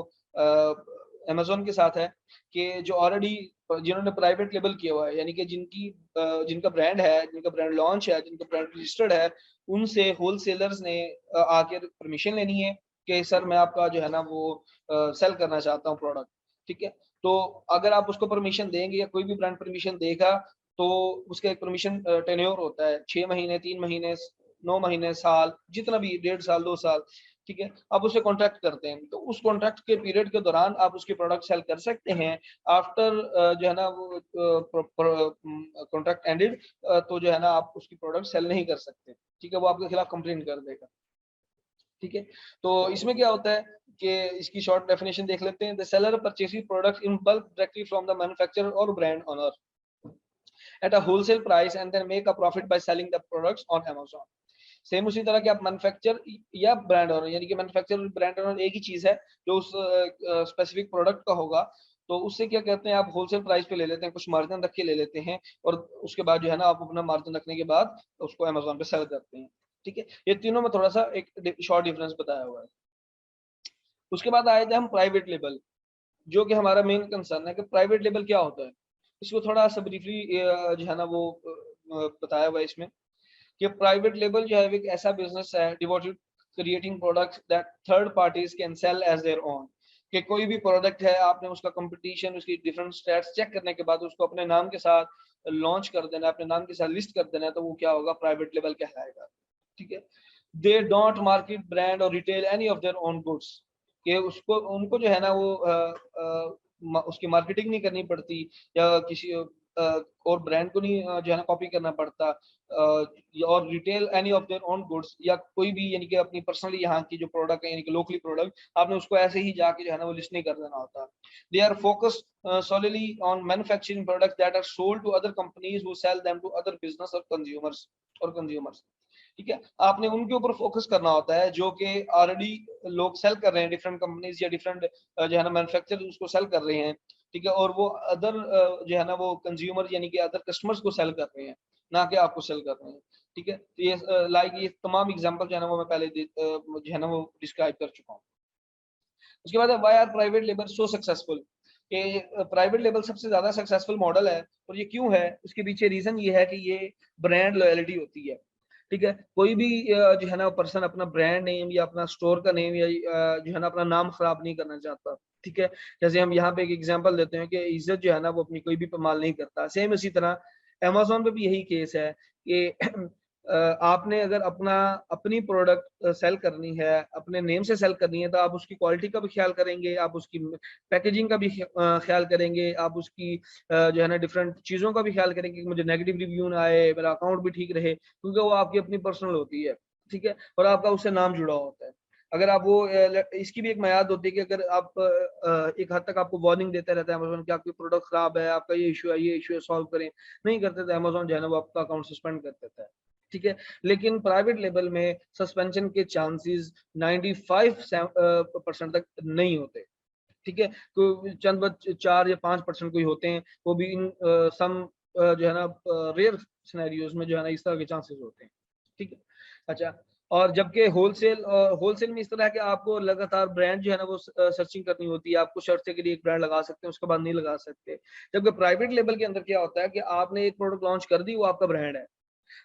अमेज़न के साथ है, कि जो ऑलरेडी जिन्होंने प्राइवेट लेबल किया हुआ है, यानी कि जिनका ब्रांड है, जिनका ब्रांड लॉन्च है, जिनका ब्रांड रजिस्टर्ड है, उनसे होलसेलर्स ने आकर परमिशन लेनी है कि सर मैं आपका जो है ना वो सेल करना चाहता हूँ प्रोडक्ट। ठीक है, तो अगर आप उसको परमिशन देंगे या कोई भी ब्रांड परमिशन देगा, तो उसका एक परमिशन टेन्योर होता है, 6 महीने, 3 महीने, 9 महीने, साल, जितना भी 1.5 साल, 2 साल। ठीक है, आप उससे कॉन्ट्रैक्ट करते हैं, तो उस कॉन्ट्रैक्ट के पीरियड के दौरान आप उसके प्रोडक्ट सेल कर सकते हैं। आफ्टर जो है ना वो कॉन्ट्रैक्ट एंडेड, तो जो है ना आप उसकी प्रोडक्ट सेल नहीं कर सकते। ठीक है, वो आपके खिलाफ कंप्लेन कर देगा। ठीक है, तो इसमें क्या होता है कि इसकी शॉर्ट डेफिनेशन देख लेते हैं। The seller purchases products in bulk directly from the manufacturer or brand owner at a wholesale price and then make a profit by selling the products on Amazon. Same उसी तरह के आप मैन्युफैक्चर या ब्रांड ओनर, यानी कि मैन्युफैक्चरर और ब्रांड ओनर एक ही चीज है, जो उस स्पेसिफिक प्रोडक्ट का होगा, तो उससे क्या कहते हैं, आप होलसेल प्राइस पे ले लेते हैं, कुछ मार्जिन रख के ले लेते हैं, और उसके बाद जो है ना आप अपना मार्जिन रखने के बाद उसको अमेज़न पे सेल करते हैं। ठीक है, ये तीनों में थोड़ा सा एक शॉर्ट डिफरेंस बताया हुआ है। उसके बाद आए थे हम प्राइवेट लेबल। जो कि हमारा मेन कंसर्न है कि प्राइवेट लेबल क्या होता है। इसको थोड़ा सा ब्रीफली जो है ना वो बताया हुआ है इसमें कि प्राइवेट लेबल जो है एक ऐसा बिजनेस है devoted creating products that third parties can sell as their own. कि कोई भी प्रोडक्ट है, आपने उसका कंपटीशन, उसकी डिफरेंट स्टैट्स चेक करने के बाद उसको अपने नाम के साथ लॉन्च कर देना, अपने नाम के साथ लिस्ट कर देना है, तो वो क्या होगा, प्राइवेट लेबल कहलाएगा। ठीक है। दे डोंट मार्केट ब्रांड और retail any of their own goods. कि उसको उनको जो है ना वो उसकी मार्केटिंग नहीं करनी पड़ती, या किसी और ब्रांड को नहीं जो है ना कॉपी करना पड़ता, और retail any of their own goods, या कोई भी यानी कि अपनी पर्सनली यहाँ की जो प्रोडक्ट है यानी कि लोकली प्रोडक्ट, आपने उसको ऐसे ही जाके जो है ना वो लिस्ट नहीं कर देना होता। They are focused solely on manufacturing products that are sold to other companies who sell them to other business or consumers। ठीक है। आपने उनके ऊपर फोकस करना होता है जो कि ऑलरेडी लोग सेल कर रहे हैं, डिफरेंट कंपनीज या डिफरेंट जो है ना मैन्युफैक्चरर उसको सेल कर रहे हैं। ठीक है। और वो अदर जो है ना वो कंज्यूमर यानी कि अदर कस्टमर्स को सेल कर रहे हैं, ना कि आपको सेल कर रहे हैं। ठीक है। तो ये लाइक ये तमाम एग्जांपल जो है ना वो मैं पहले जो है ना वो डिस्क्राइब कर चुका हूँ। उसके बाद why are private label so successful. कि प्राइवेट लेबल सबसे ज्यादा सक्सेसफुल मॉडल है, और ये क्यों है, उसके पीछे रीजन ये है कि ये ब्रांड लॉयल्टी होती है। ठीक है। कोई भी जो है ना पर्सन अपना ब्रांड नेम या अपना स्टोर का नेम या जो है ना अपना नाम खराब नहीं करना चाहता। ठीक है। जैसे हम यहाँ पे एक एग्जांपल देते हैं कि इज्जत जो है ना वो अपनी कोई भी पमाल नहीं करता, सेम इसी तरह अमेजोन पे भी यही केस है कि आपने अगर अपनी प्रोडक्ट सेल करनी है, अपने नेम से सेल करनी है, तो आप उसकी क्वालिटी का भी ख्याल करेंगे, आप उसकी पैकेजिंग का भी ख्याल करेंगे, आप उसकी जो है ना डिफरेंट चीज़ों का भी ख्याल करेंगे कि मुझे नेगेटिव रिव्यू ना आए, मेरा अकाउंट भी ठीक रहे, क्योंकि वो आपकी अपनी पर्सनल होती है। ठीक है। और आपका उससे नाम जुड़ा होता है। अगर आप वो इसकी भी एक मियाद होती है कि अगर आप एक हद तक आपको वार्निंग देता रहता है अमेजोन कि आपकी प्रोडक्ट खराब है, आपका ये इशू है, ये इशू है, सॉल्व करें, नहीं करते तो अमेजोन जो है ना वो आपका अकाउंट सस्पेंड कर देता है। ठीक है। लेकिन प्राइवेट लेबल में सस्पेंशन के चांसेस 95% तक नहीं होते। ठीक है। तो चंद 4 या 5% कोई होते हैं, वो भी इन सम जो है ना रेयर सिनेरियोज में जो है ना इस तरह के चांसेस होते हैं। ठीक है। अच्छा। और जबकि होलसेल में इस तरह है कि आपको लगातार ब्रांड जो है ना वो सर्चिंग करनी होती है, आपको शर्त के लिए एक ब्रांड लगा सकते हैं, उसके बाद नहीं लगा सकते। जबकि प्राइवेट लेबल के अंदर क्या होता है कि आपने एक प्रोडक्ट लॉन्च कर दी, वो आपका ब्रांड है,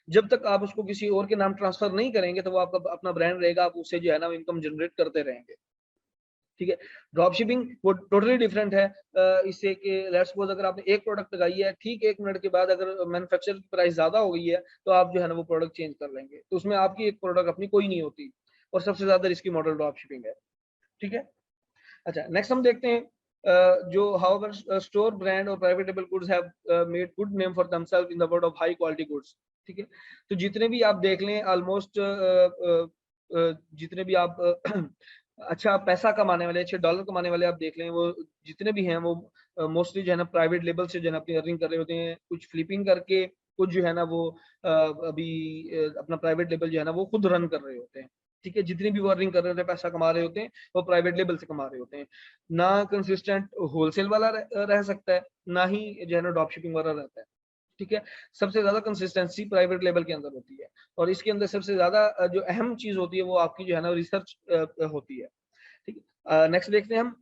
जब तक आप उसको किसी और के नाम ट्रांसफर नहीं करेंगे तो वो आपका अपना ब्रांड रहेगा, आप उससे जो है ना इनकम जनरेट करते रहेंगे। ठीक है। ड्रॉप शिपिंग वो टोटली डिफरेंट है इससे कि लेट्स सपोज अगर आपने एक प्रोडक्ट लगाई है, ठीक 1 मिनट के बाद अगर मैन्युफैक्चरर की प्राइस ज्यादा हो गई है, तो आप जो है ना वो प्रोडक्ट चेंज कर लेंगे, तो उसमें आपकी एक प्रोडक्ट अपनी कोई नहीं होती। और सबसे ज्यादा रिस्की मॉडल ड्रॉप शिपिंग है। ठीक है। अच्छा, नेक्स्ट हम देखते हैं जो हाउएवर स्टोर ब्रांड और private label goods have made good name for themselves in the world of high quality goods. ठीक है। तो जितने भी आप देख लें ऑलमोस्ट जितने भी आप अच्छा पैसा कमाने वाले, अच्छे डॉलर कमाने वाले आप देख लें, वो जितने भी हैं वो मोस्टली जो है ना प्राइवेट लेबल से जो है ना अपनी अर्निंग कर रहे होते हैं, कुछ फ्लिपिंग करके, कुछ जो है ना वो अभी अपना प्राइवेट लेबल जो है ना वो खुद रन कर रहे होते हैं। ठीक है। जितनी भी वो अर्निंग कर रहे होते हैं, पैसा कमा रहे होते हैं, वो प्राइवेट लेबल से कमा रहे होते हैं। ना कंसिस्टेंट होलसेल वाला रह सकता है, ना ही जो है ना ड्रॉप शिपिंग वाला रहता है। ठीक है। सबसे ज्यादा कंसिस्टेंसी प्राइवेट लेबल के अंदर होती है, और इसके अंदर सबसे ज्यादा जो अहम चीज होती है वो आपकी जो है ना रिसर्च होती है। ठीक है। नेक्स्ट देखते हैं हम,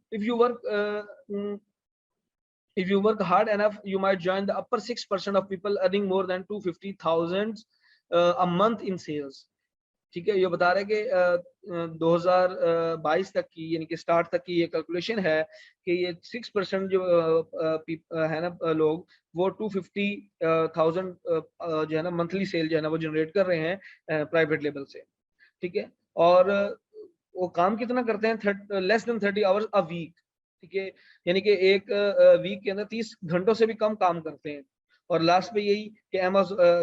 if you work hard enough you might join the upper 6% of people earning more than 250,000 a month in sales। ठीक है। ये बता रहे हैं कि 2022 तक की यानी कि स्टार्ट तक की ये कैलकुलेशन है कि ये 6% जो है ना लोग, वो 250,000 जो है ना मंथली सेल जो है ना वो जनरेट कर रहे हैं प्राइवेट लेवल से। ठीक है। और वो काम कितना करते हैं, less than 30 hours a week. ठीक है। यानी कि एक वीक के अंदर 30 घंटों से भी कम काम करते हैं। और लास्ट पे यही कि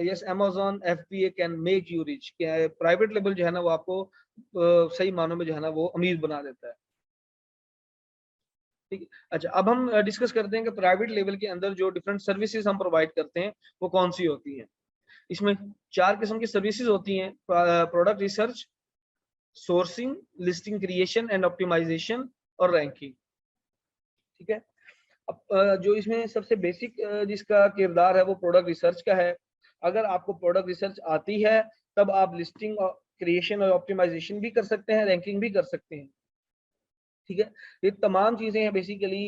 yes Amazon FBA can make you rich. Private level जो है ना वो आपको सही मानों में जो है ना वो अमीर बना देता है। ठीक है। अच्छा, अब हम डिस्कस करते हैं कि प्राइवेट लेवल के अंदर जो डिफरेंट सर्विसेज हम प्रोवाइड करते हैं वो कौन सी होती हैं। इसमें 4 किस्म की सर्विसेज होती हैं: product research, sourcing, listing creation and optimization, और रैंकिंग। ठीक है। अब जो इसमें सबसे बेसिक जिसका किरदार है वो प्रोडक्ट रिसर्च का है। अगर आपको प्रोडक्ट रिसर्च आती है तब आप लिस्टिंग और क्रिएशन और ऑप्टिमाइजेशन भी कर सकते हैं, रैंकिंग भी कर सकते हैं। ठीक है। ये तमाम चीजें हैं बेसिकली,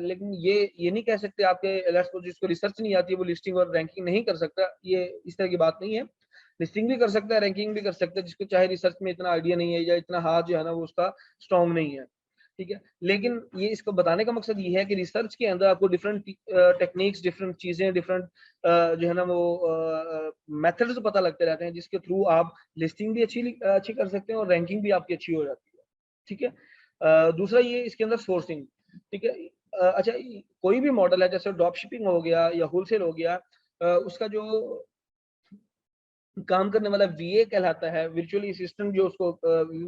लेकिन ये नहीं कह सकते आपके लेट्स सपोज जिसको रिसर्च नहीं आती है वो लिस्टिंग और रैंकिंग नहीं कर सकता, ये इस तरह की बात नहीं है। लिस्टिंग भी कर सकता है, रैंकिंग भी कर सकता है, जिसको चाहे रिसर्च में इतना आइडिया नहीं है या इतना हाथ जो है ना वो उसका स्ट्रांग नहीं है। ठीक है, लेकिन ये इसको बताने का मकसद ये है कि रिसर्च के अंदर आपको डिफरेंट टेक्निक्स, डिफरेंट चीजें, डिफरेंट जो है ना वो मेथड्स पता लगते रहते हैं, जिसके थ्रू आप लिस्टिंग भी अच्छी कर सकते हैं और रैंकिंग भी आपकी अच्छी हो जाती है। ठीक है। दूसरा ये इसके अंदर सोर्सिंग। ठीक है। अच्छा, कोई भी मॉडल है जैसे ड्रॉप शिपिंग हो गया या होलसेल हो गया, उसका जो काम करने वाला वीए कहलाता है, वर्चुअली असिस्टेंट, जो उसको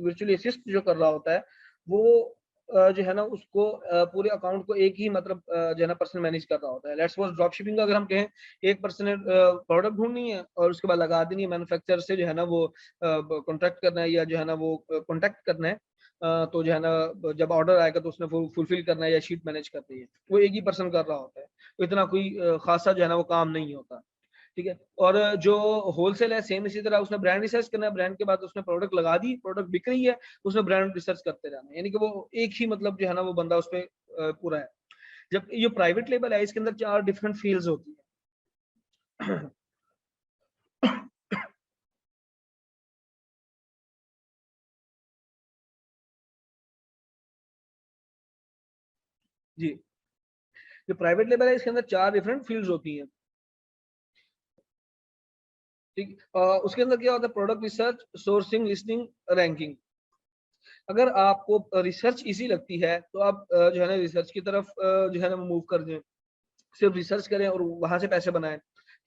वर्चुअली असिस्ट जो कर रहा होता है, वो जो है ना उसको पूरे अकाउंट को एक ही मतलब जो है ना पर्सन मैनेज कर रहा होता है। लेट्स सपोज ड्रॉप शिपिंग अगर हम कहें, एक पर्सन ने प्रोडक्ट ढूंढनी है और उसके बाद लगा देनी है, मैन्युफैक्चरर से जो है ना वो कॉन्ट्रैक्ट करना है या जो है ना वो कॉन्टैक्ट करना है, तो जो है ना जब ऑर्डर आएगा तो उसने फुलफिल करना है या शीट मैनेज करनी है, वो एक ही पर्सन कर रहा होता है। तो इतना कोई खासा जो है ना वो काम नहीं होता। ठीक है। और जो होलसेल है सेम इसी तरह, उसने ब्रांड रिसर्च करना है, ब्रांड के बाद उसने प्रोडक्ट लगा दी, प्रोडक्ट बिक रही है, उसने ब्रांड रिसर्च करते रहना है, यानी कि वो एक ही मतलब जो है ना वो बंदा उस पर पूरा है। जब ये प्राइवेट लेबल है, इसके अंदर 4 डिफरेंट फील्ड्स होती है। जी, जो प्राइवेट लेबल है इसके अंदर 4 डिफरेंट फील्ड्स होती हैं। ठीक। उसके अंदर क्या होता है, product research, sourcing, listing, ranking. अगर आपको रिसर्च इजी लगती है तो आप जो है ना रिसर्च की तरफ जो है ना मूव कर जाएं, सिर्फ रिसर्च करें और वहां से पैसे बनाएं।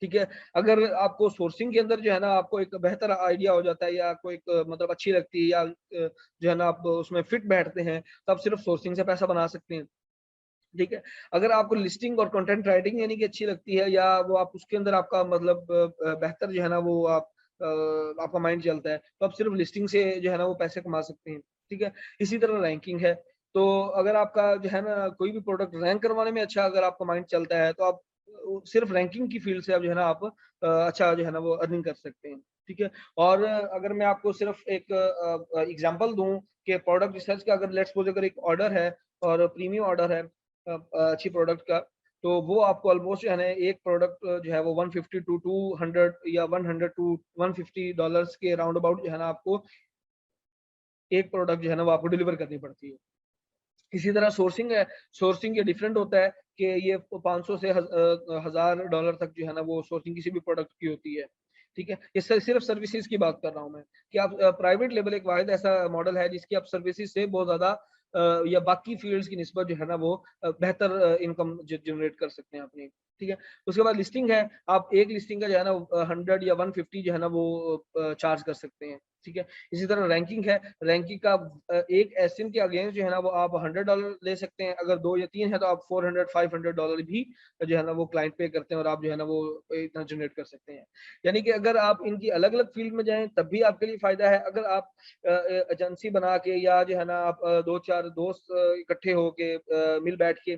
ठीक है। अगर आपको सोर्सिंग के अंदर जो है ना आपको एक बेहतर आइडिया हो जाता है या आपको एक मतलब अच्छी लगती है या जो है ना आप उसमें फिट बैठते हैं, तो आप सिर्फ सोर्सिंग से पैसा बना सकते हैं। ठीक है। अगर आपको लिस्टिंग और कंटेंट राइटिंग यानी कि अच्छी लगती है या वो आप उसके अंदर आपका मतलब बेहतर जो है ना वो आप आपका माइंड चलता है, तो आप सिर्फ लिस्टिंग से जो है ना वो पैसे कमा सकते हैं। ठीक है। इसी तरह रैंकिंग है। तो अगर आपका जो है ना कोई भी प्रोडक्ट रैंक करवाने में अच्छा अगर आपका माइंड चलता है, तो आप सिर्फ रैंकिंग की फील्ड से आप जो है ना आप अच्छा जो है ना वो अर्निंग कर सकते हैं। ठीक है। और अगर मैं आपको सिर्फ एक एग्जांपल दूं कि प्रोडक्ट रिसर्च का, अगर लेट्स सपोज अगर एक ऑर्डर है और प्रीमियम ऑर्डर है अच्छी प्रोडक्ट का, तो वो आपको ऑलमोस्ट जो है ना एक प्रोडक्ट जो है वो 150 टू 200 या 100 टू 150 डॉलर्स के राउंड अबाउट जो है ना आपको एक प्रोडक्ट जो है ना वो आपको डिलीवर करनी पड़ती है। इसी तरह सोर्सिंग है। सोर्सिंग ये डिफरेंट होता है कि ये 500 से 1000 डॉलर तक जो है ना वो सोर्सिंग किसी भी प्रोडक्ट की होती है। ठीक है। ये सिर्फ सर्विसेज की बात कर रहा हूँ मैं, कि आप प्राइवेट लेवल एक वाहिद ऐसा मॉडल है जिसकी आप सर्विसेज से बहुत ज्यादा या बाकी फील्ड्स की निस्बत जो है ना वो बेहतर इनकम जनरेट कर सकते हैं अपनी। ठीक है। उसके बाद लिस्टिंग है। आप एक लिस्टिंग का जो है ना 100 या 150 जो है ना वो चार्ज कर सकते हैं। ठीक है। इसी तरह रैंकिंग है। रैंकिंग का एक एसएम के अगेंस्ट जो है ना वो आप $100 ले सकते हैं, अगर 2 या 3 है तो आप 400-500 डॉलर भी जो है ना वो क्लाइंट पे करते हैं और आप जो है ना वो इतना जनरेट कर सकते हैं। यानी कि अगर आप इनकी अलग अलग फील्ड में जाएं तब भी आपके लिए फायदा है। अगर आप एजेंसी बना के या जो है ना आप 2-4 दोस्त इकट्ठे होके मिल बैठ के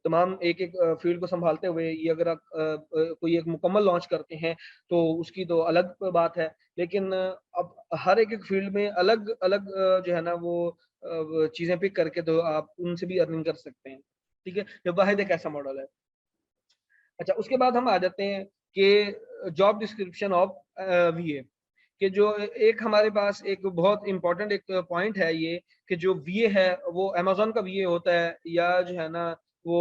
तमाम एक एक फील्ड को संभालते हुए ये अगर आप कोई एक मुकम्मल लॉन्च करते हैं, तो उसकी तो अलग बात है। लेकिन अब हर एक एक फील्ड में अलग अलग जो है ना वो चीजें पिक करके तो आप उनसे भी अर्निंग कर सकते हैं। ठीक है। ये वाहिद एक ऐसा मॉडल है। अच्छा, उसके बाद हम आ जाते हैं कि जॉब डिस्क्रिप्शन ऑफ वीए, कि जो एक हमारे पास एक बहुत इंपॉर्टेंट एक पॉइंट है ये, कि जो वीए है वो अमेजोन का वीए होता है या जो है ना वो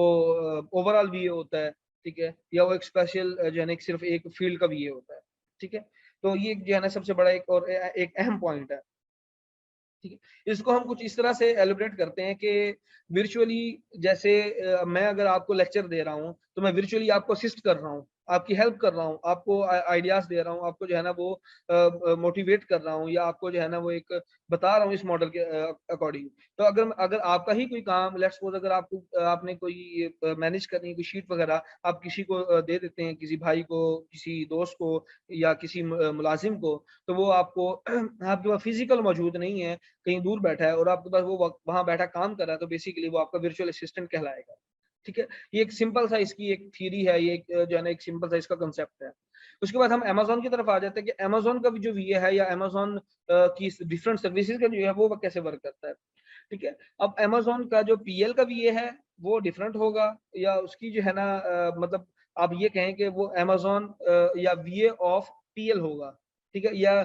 ओवरऑल वीए होता है। ठीक है। या वो एक स्पेशल जो है ना एक सिर्फ एक फील्ड का वीए होता है। ठीक है। तो ये जो है ना सबसे बड़ा एक और एक अहम पॉइंट है। ठीक है। इसको हम कुछ इस तरह से एलिब्रेट करते हैं कि वर्चुअली जैसे मैं अगर आपको लेक्चर दे रहा हूँ तो मैं वर्चुअली आपको असिस्ट कर रहा हूँ, आपकी हेल्प कर रहा हूँ, आपको आइडियाज दे रहा हूँ, आपको जो है ना वो मोटिवेट कर रहा हूँ या आपको जो है ना वो एक बता रहा हूँ इस मॉडल के अकॉर्डिंग। तो अगर अगर आपका ही कोई काम, लेट्स सपोज अगर आपको आपने कोई मैनेज करनी है कोई शीट वगैरह, आप किसी को दे देते हैं, किसी भाई को, किसी दोस्त को या किसी मुलाजिम को, तो वो आपको आपके पास फिजिकल मौजूद नहीं है, कहीं दूर बैठा है और आपके पास वो वहां बैठा काम कर रहा है, तो बेसिकली वो आपका वर्चुअल असिस्टेंट कहलाएगा। ठीक है। ये एक सिंपल सा इसकी एक थ्योरी है, ये एक जो है ना एक सिंपल सा इसका कंसेप्ट है। उसके बाद हम अमेजोन की तरफ आ जाते हैं कि अमेजोन का भी जो वीए है या अमेजोन की डिफरेंट सर्विसेज का जो है वो कैसे वर्क करता है। ठीक है। अब अमेज़न का जो पीएल का वीए है वो डिफरेंट होगा, या उसकी जो है ना मतलब आप ये कहें कि वो अमेज़न या वीए ऑफ पीएल होगा, ठीक है, या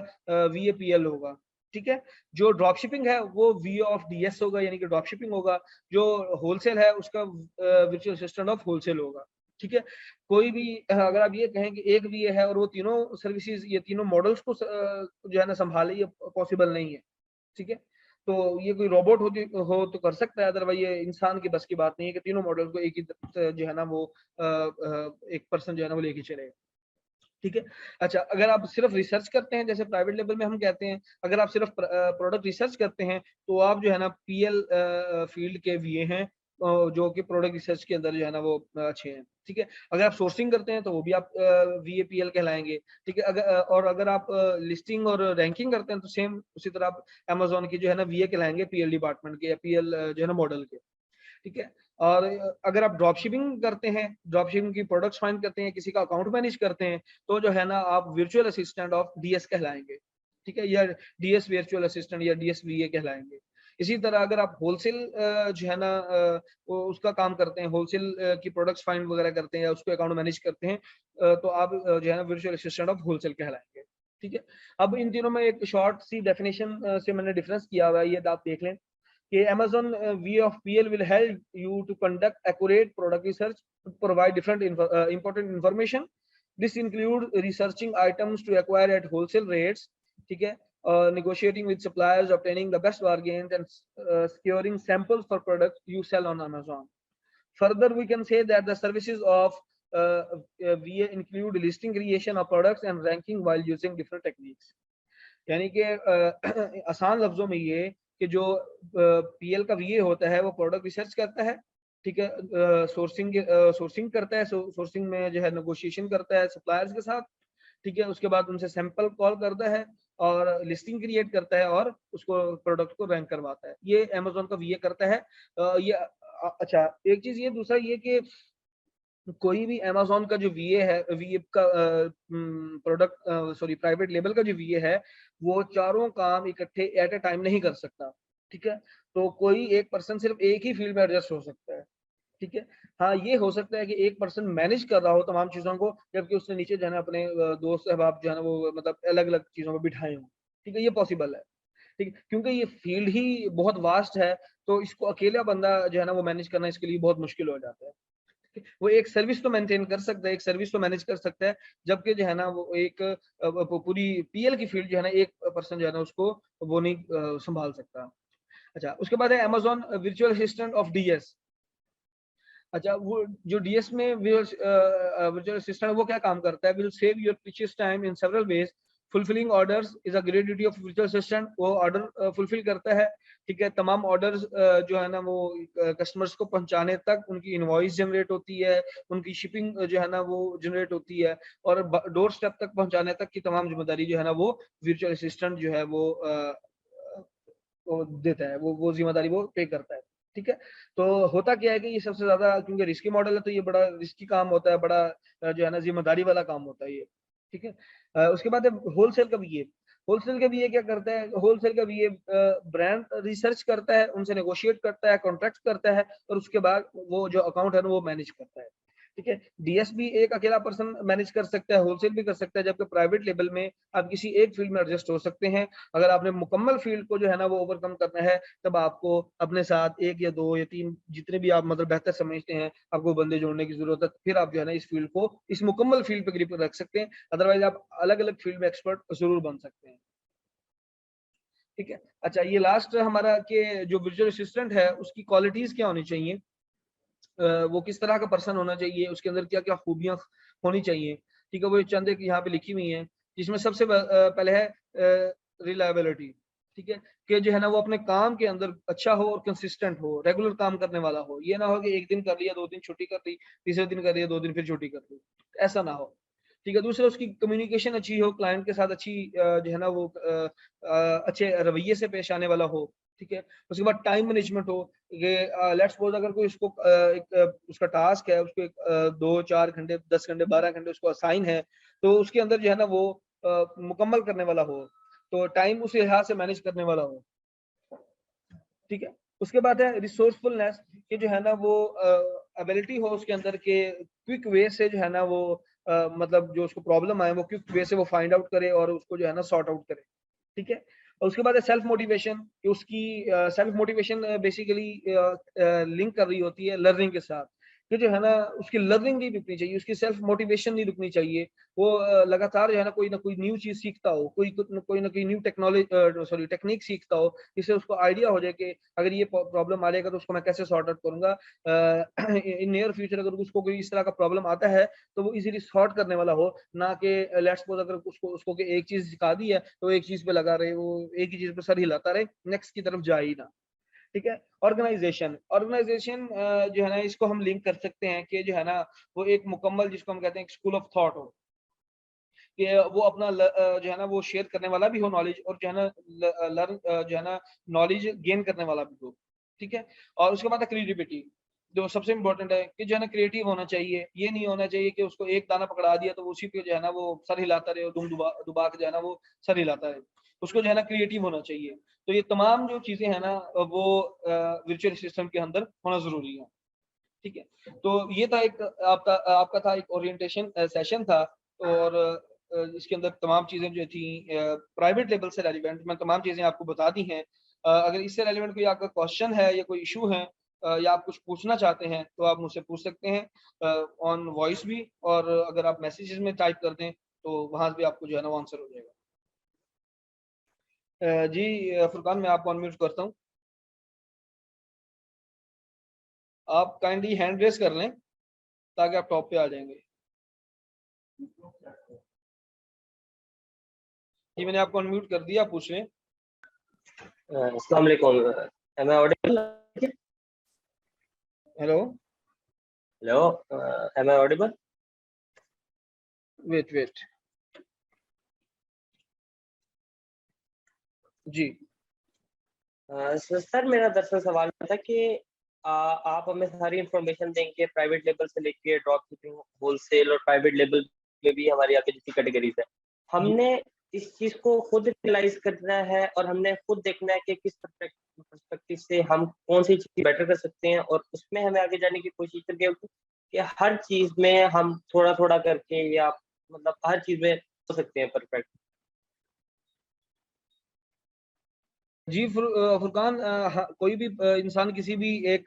वीए पीएल होगा, ठीक है। जो ड्रॉप शिपिंग है वो वीए ऑफ डीएस होगा, यानी कि ड्रॉप शिपिंग होगा। जो होलसेल है उसका वर्चुअल असिस्टेंट ऑफ होलसेल होगा, ठीक है। कोई भी अगर आप ये कहें कि एक वीए है और वो तीनों सर्विसेज, ये तीनों मॉडल्स को जो है ना संभाले, ये पॉसिबल नहीं है, ठीक है। तो ये कोई रोबोट हो तो कर सकता है, अदरवाइज ये इंसान की बस की बात नहीं है कि तीनों मॉडल को एक ही जो है ना वो एक पर्सन जो है ना वो लेके चलेगा, ठीक है। अच्छा, अगर आप सिर्फ रिसर्च करते हैं, जैसे प्राइवेट लेवल में हम कहते हैं, अगर आप सिर्फ प्रोडक्ट रिसर्च करते हैं तो आप जो है ना पीएल फील्ड के वीए हैं, जो कि प्रोडक्ट रिसर्च के अंदर जो है ना वो अच्छे हैं, ठीक है। अगर आप सोर्सिंग करते हैं तो वो भी आप वीए पीएल कहलाएंगे, ठीक है। और अगर आप लिस्टिंग और रैंकिंग करते हैं तो सेम उसी तरह आप अमेजोन की जो है ना वीए कहलाएंगे, पीएल डिपार्टमेंट के या पीएल जो है ना मॉडल के, ठीक है। और अगर आप ड्रॉप शिपिंग करते हैं, ड्रॉप शिपिंग की प्रोडक्ट्स फाइंड करते हैं, किसी का अकाउंट मैनेज करते हैं, तो जो है ना आप वर्चुअल असिस्टेंट ऑफ डीएस कहलाएंगे, ठीक है, या डीएस वर्चुअल असिस्टेंट या डीएसवीए कहलाएंगे। इसी तरह अगर आप होलसेल जो है ना वो उसका काम करते हैं, होलसेल की प्रोडक्ट्स फाइंड वगैरह करते हैं या उसको अकाउंट मैनेज करते हैं, तो आप जो है ना वर्चुअल असिस्टेंट ऑफ होलसेल कहलाएंगे, ठीक है। अब इन तीनों में एक शॉर्ट सी डेफिनेशन से मैंने डिफरेंस किया हुआ है, ये आप देख लें कि Amazon view of PL will help you to conduct accurate product research, to provide different important information. This includes researching items to acquire at wholesale rates, ठीक है, negotiating with suppliers, obtaining the best bargains, and securing samples for products you sell on Amazon. Further, we can say that the services of VA include listing creation of products and ranking while using different techniques. यानी कि आसान लफ्जों में ये कि जो पीएल का वीए होता है वो प्रोडक्ट रिसर्च करता है, ठीक है, सोर्सिंग करता है, सोर्सिंग में जो है नेगोशिएशन करता है सप्लायर्स के साथ, ठीक है, उसके बाद उनसे सैंपल कॉल करता है और लिस्टिंग क्रिएट करता है और उसको प्रोडक्ट को रैंक करवाता है, ये अमेज़न का वीए करता है। ये अच्छा, एक चीज ये, दूसरा ये कि कोई भी अमेज़न का जो वीए है, वीए का प्रोडक्ट सॉरी प्राइवेट लेबल का जो वीए है, वो चारों काम इकट्ठे एट अ टाइम नहीं कर सकता, ठीक है। तो कोई एक पर्सन सिर्फ एक ही फील्ड में एडजस्ट हो सकता है, ठीक है। हाँ, ये हो सकता है कि एक पर्सन मैनेज कर रहा हो तमाम चीज़ों को, जबकि उसने नीचे जो है ना अपने दोस्त अहबाब जो है ना वो मतलब अलग-अलग चीज़ों में बिठाए हों, ठीक है, ये पॉसिबल है, ठीक है। क्योंकि ये फील्ड ही बहुत वास्ट है, तो इसको अकेला बंदा जो है ना वो मैनेज करना इसके लिए बहुत मुश्किल हो जाता है। वो एक सर्विस तो मेंटेन कर सकता है, एक सर्विस तो मैनेज कर सकता है, जबकि जो है ना वो एक पूरी पीएल की फील्ड जो है ना एक पर्सन जो है ना उसको वो नहीं संभाल सकता। अच्छा, उसके बाद है Amazon virtual assistant of DS. अच्छा, वो जो डीएस में वर्चुअल असिस्टेंट वो क्या काम करता है? Will save your precious time in several ways. Fulfilling orders is a great duty of virtual assistant. वो ऑर्डर फुलफिल करता है, ठीक है। तमाम ऑर्डर्स जो है ना वो कस्टमर्स को पहुंचाने तक उनकी इनवॉइस जनरेट होती है, उनकी शिपिंग जो है ना वो जनरेट होती है, और डोर स्टेप तक पहुंचाने तक की तमाम जिम्मेदारी जो है ना वो वर्चुअल असिस्टेंट जो है वो देता है, वो ज़िम्मेदारी वो पे करता है, ठीक है। तो होता क्या है कि ये सबसे ज़्यादा क्योंकि रिस्की मॉडल है, तो ये बड़ा रिस्की काम होता है, बड़ा जो है ना ज़िम्मेदारी वाला काम होता है ये, ठीक है। उसके बाद है होलसेल का वीए। होलसेल का वीए क्या करता है? होलसेल का वीए ब्रांड रिसर्च करता है, उनसे नेगोशिएट करता है, कॉन्ट्रैक्ट करता है, और उसके बाद वो जो अकाउंट है ना वो मैनेज करता है, ठीक है। डीएस भी एक अकेला पर्सन मैनेज कर सकता है, होलसेल भी कर सकता है, जबकि प्राइवेट लेवल में आप किसी एक फील्ड में एडजस्ट हो सकते हैं। अगर आपने मुकम्मल फील्ड को जो है ना वो ओवरकम करना है, तब आपको अपने साथ 1 या 2 या 3 जितने भी आप मतलब बेहतर समझते हैं, आपको बंदे जोड़ने की ज़रूरत है। फिर आप जो है ना इस फील्ड को, इस मुकम्मल फील्ड पे ग्रिप रख सकते हैं। अदरवाइज़ आप अलग-अलग फील्ड में एक्सपर्ट ज़रूर बन सकते हैं, ठीक है। अच्छा, ये लास्ट हमारा कि जो वर्चुअल असिस्टेंट है, उसकी क्वालिटीज़ क्या होनी चाहिए? वो किस तरह का पर्सन होना चाहिए, उसके अंदर क्या-क्या खूबियाँ होनी चाहिए, ठीक है? वो चंद एक यहाँ पे लिखी हुई हैं, जिसमें सबसे पहले है रिलायबिलिटी, ठीक है? कि जो है ना वो अपने काम के अंदर अच्छा हो और कंसिस्टेंट हो, रेगुलर काम करने वाला हो। ये ना हो कि 1 दिन कर लिया, 2 दिन छुट्टी कर ली, तीसरे दिन कर लिया, 2 दिन फिर छुट्टी कर ली, ऐसा ना हो, ठीक है? दूसरा, उसकी कम्युनिकेशन अच्छी हो, क्लाइंट के साथ अच्छी जो है ना वो अच्छे रवैये से पेश आने वाला हो, ठीक है? उसके बाद टाइम मैनेजमेंट हो, ये लेट्स सपोज अगर कोई उसको उसका टास्क है, उसको 2-4 घंटे, 10 घंटे, 12 घंटे उसको असाइन है, तो उसके अंदर जो है ना वो मुकम्मल करने वाला हो, तो टाइम उस लिहाज से मैनेज करने वाला हो, ठीक है। उसके बाद है रिसोर्सफुलनेस, कि जो है ना वो एबिलिटी हो उसके अंदर के क्विक वे से जो है ना वो मतलब जो उसको प्रॉब्लम आए वो क्विक वे से वो फाइंड आउट करे और उसको जो है ना सॉर्ट आउट करे। ठीक है। और उसके बाद है सेल्फ मोटिवेशन, कि उसकी सेल्फ मोटिवेशन बेसिकली लिंक कर रही होती है लर्निंग के साथ, कि जो है ना उसकी लर्निंग नहीं रुकनी चाहिए, उसकी सेल्फ मोटिवेशन नहीं रुकनी चाहिए। वो लगातार जो है ना कोई न्यू चीज सीखता हो, कोई ना कोई न्यू टेक्नोलॉजी सॉरी टेक्निक सीखता हो, जिससे उसको आइडिया हो जाए कि अगर ये प्रॉब्लम आ जाएगा तो उसको मैं कैसे सॉर्ट आउट करूंगा। इन नियर फ्यूचर अगर उसको कोई इस तरह का प्रॉब्लम आता है तो वो इजीली सॉर्ट करने वाला हो, ना कि लेट्स सपोज अगर उसको कि एक चीज सिखा दी है तो एक चीज पे लगा रहे, वो एक ही चीज पे सर हिलाता रहे, नेक्स्ट की तरफ जा ही ना। ठीक है। ऑर्गेनाइजेशन, ऑर्गेनाइजेशन जो है ना इसको हम लिंक कर सकते हैं कि जो है ना वो एक मुकम्मल, जिसको हम कहते हैं स्कूल ऑफ थॉट हो, कि वो अपना जो है ना वो शेयर करने वाला भी हो नॉलेज, और जो है ना लर्न जो है ना नॉलेज गेन करने वाला भी हो। ठीक है। और उसके बाद क्रिएटिविटी, जो सबसे इम्पोर्टेंट है, कि जो है ना क्रिएटिव होना चाहिए। ये नहीं होना चाहिए कि उसको एक दाना पकड़ा दिया तो उसी पे जो है ना वो सर हिलाता रहे, दुम दुबा दुबा के जो है ना वो सर हिलाता रहे। उसको जो है ना क्रिएटिव होना चाहिए। तो ये तमाम जो चीजें हैं ना वो वर्चुअल सिस्टम के अंदर होना जरूरी है। ठीक है। तो ये था एक आपका आपका था एक ओरिएंटेशन सेशन था। और इसके अंदर तमाम चीजें जो थी प्राइवेट लेवल से रेलिवेंट, मैं तमाम चीजें आपको बता दी हैं। अगर इससे रेलिवेंट कोई आपका क्वेश्चन है या कोई इशू है या आप कुछ पूछना चाहते हैं तो आप मुझसे पूछ सकते हैं ऑन वॉइस भी, और अगर आप मैसेजेस में टाइप कर दें तो वहां भी आपको जो है ना वो आंसर हो जाएगा। जी फुरकान, मैं आपको अनम्यूट करता हूँ। आप काइंडली हैंड रेस कर लें ताकि आप टॉप पे आ जाएंगे। जी मैंने आपको अनम्यूट कर दिया, पूछ लें। अस्सलाम वालेकुम, am I audible? Hello. Hello, am I audible? Wait wait. जी सर मेरा दरअसल सवाल था कि आप हमें सारी इंफॉर्मेशन देंगे प्राइवेट लेवल से लेके ड्रॉप शिपिंग, होलसेल और प्राइवेट लेवल में भी हमारी आगे जितनी कैटेगरीज है, जी हमने इस चीज को खुद रियलाइज करना है और हमने खुद देखना है कि किस पर्सपेक्टिव से हम कौन सी चीज बेटर कर सकते हैं, और उसमें हमें आगे जाने की कोशिश करनी होगी कि हर चीज में हम थोड़ा थोड़ा करके, या मतलब हर चीज में हो सकते हैं परफेक्ट। जी फुरकान, हाँ, कोई भी इंसान किसी भी एक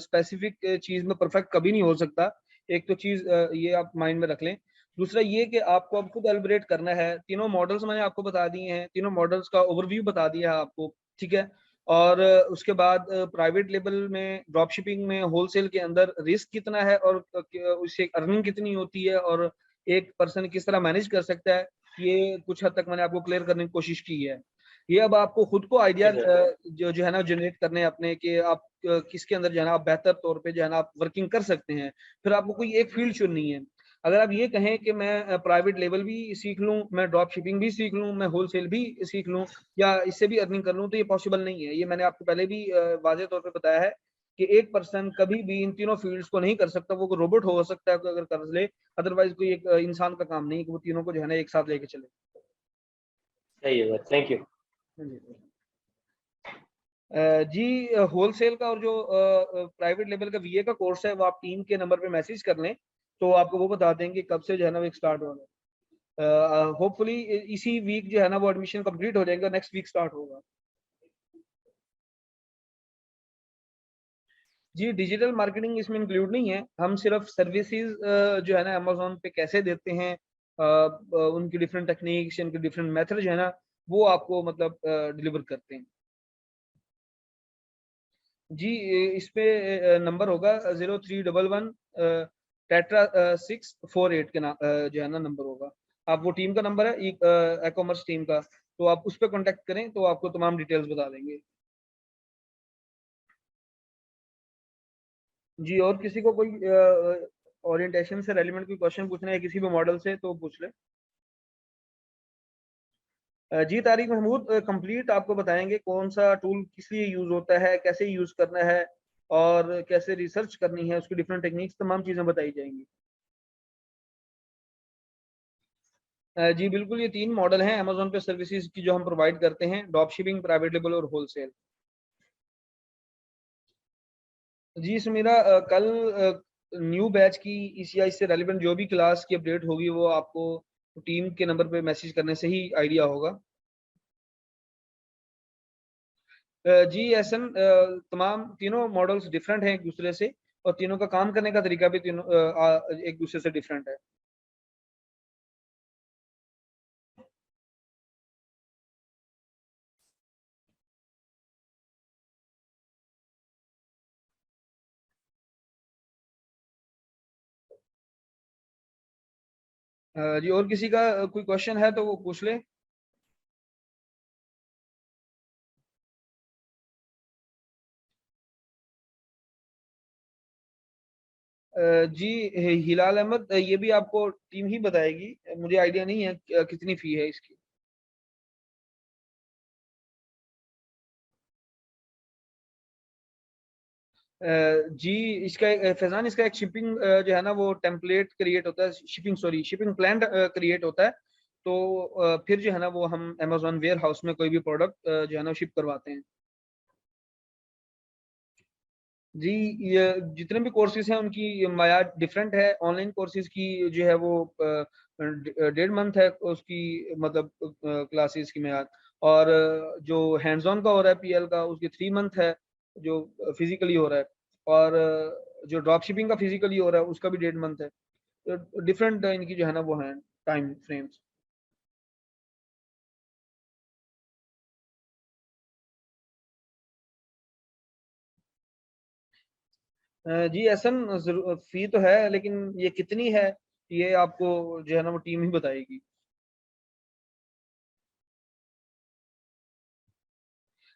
स्पेसिफिक चीज में परफेक्ट कभी नहीं हो सकता। एक तो चीज ये आप माइंड में रख लें। दूसरा ये कि आपको अब खुद एलिब्रेट करना है। तीनों मॉडल्स मैंने आपको बता दिए हैं, तीनों मॉडल्स का ओवरव्यू बता दिया है आपको। ठीक है। और उसके बाद प्राइवेट लेवल में, ड्रॉप शिपिंग में, होलसेल के अंदर रिस्क कितना है और उससे अर्निंग कितनी होती है, और एक पर्सन किस तरह मैनेज कर सकता है, ये कुछ हद तक मैंने आपको क्लियर करने की कोशिश की है। ये अब आपको खुद को आइडिया जी सर। जो है ना जनरेट करने हैं अपने, कि आप किसके अंदर जो है ना आप बेहतर तौर पे जो है ना आप वर्किंग कर सकते हैं। फिर आपको कोई एक फील्ड चुननी है। अगर आप ये कहें कि मैं प्राइवेट लेवल भी सीख लूं, मैं ड्रॉप शिपिंग भी सीख लूं, मैं होलसेल भी सीख लूं, या इससे भी अर्निंग कर लूं, तो ये पॉसिबल नहीं है। ये मैंने आपको पहले भी वाज़ेह तौर पे बताया है कि एक पर्सन कभी भी इन तीनों फील्ड्स को नहीं कर सकता। वो रोबोट हो सकता है अगर कर ले, अदरवाइज कोई एक इंसान का काम नहीं है कि वो तीनों को जो है ना एक साथ लेके चले। सही है सर, थैंक यू। जी होलसेल का और जो प्राइवेट लेवल का वीए का कोर्स है वो आप टीम के नंबर पे मैसेज कर लें, तो आपको वो बता देंगे कब से जो है ना वो स्टार्ट होगा। होपफुली इसी वीक जो है ना वो एडमिशन कंप्लीट हो जाएगा, नेक्स्ट वीक स्टार्ट होगा। जी डिजिटल मार्केटिंग इसमें इंक्लूड नहीं है। हम सिर्फ सर्विसेज जो है ना अमेजोन पे कैसे देते हैं, उनकी डिफरेंट टेक्निक्स, उनके डिफरेंट मेथड जो है ना वो आपको मतलब डिलीवर करते हैं। जी इस पे नंबर होगा 0311 टेट्रा 648 के नाम जो है ना नंबर होगा। आप वो टीम का नंबर है, ई कॉमर्स टीम का, तो आप उस पर कांटेक्ट करें तो आपको तमाम डिटेल्स बता देंगे। जी और किसी को कोई ओरिएंटेशन से रेलिवेंट कोई क्वेश्चन पूछना है किसी भी मॉडल से तो पूछ ले। जी तारिक महमूद कंप्लीट आपको बताएंगे कौन सा टूल किस लिए यूज होता है, कैसे यूज करना है, और कैसे रिसर्च करनी है, उसकी डिफरेंट टेक्निक्स, तमाम चीजें बताई जाएंगी। जी बिल्कुल, ये तीन मॉडल हैं अमेजोन पे सर्विसेज की जो हम प्रोवाइड करते हैं, ड्रॉप शिपिंग, प्राइवेट लेबल और होलसेल। जी सुमीरा, कल न्यू बैच की ईसीआई से रेलिवेंट जो भी क्लास की अपडेट होगी वो आपको टीम के नंबर पे मैसेज करने से ही आइडिया होगा। जी एसन, तमाम तीनों मॉडल्स डिफरेंट हैं एक दूसरे से, और तीनों का काम करने का तरीका भी तीनों एक दूसरे से डिफरेंट है। जी और किसी का कोई क्वेश्चन है तो वो पूछ ले। जी हिलाल अहमद, ये भी आपको टीम ही बताएगी, मुझे आइडिया नहीं है कितनी फी है इसकी। जी इसका फैजान, इसका एक शिपिंग जो है ना वो टेम्पलेट क्रिएट होता है, शिपिंग प्लान क्रिएट होता है। तो फिर जो है ना वो हम अमेजोन वेयर हाउस में कोई भी प्रोडक्ट जो है ना शिप करवाते हैं। जी ये जितने भी कोर्सेज हैं उनकी मायार डिफरेंट है। ऑनलाइन कोर्सेज की जो है वो 1.5 मंथ है उसकी, मतलब क्लासेस की मायार। और जो हैंड्स ऑन का हो रहा है पीएल का, उसकी 3 मंथ है जो फिजिकली हो रहा है। और जो ड्रॉप शिपिंग का फिजिकली हो रहा है उसका भी 1.5 मंथ है। तो डिफरेंट इनकी जो है ना वो है टाइम फ्रेम्स। जी एसन, फी तो है लेकिन ये कितनी है ये आपको जो है ना वो टीम ही बताएगी।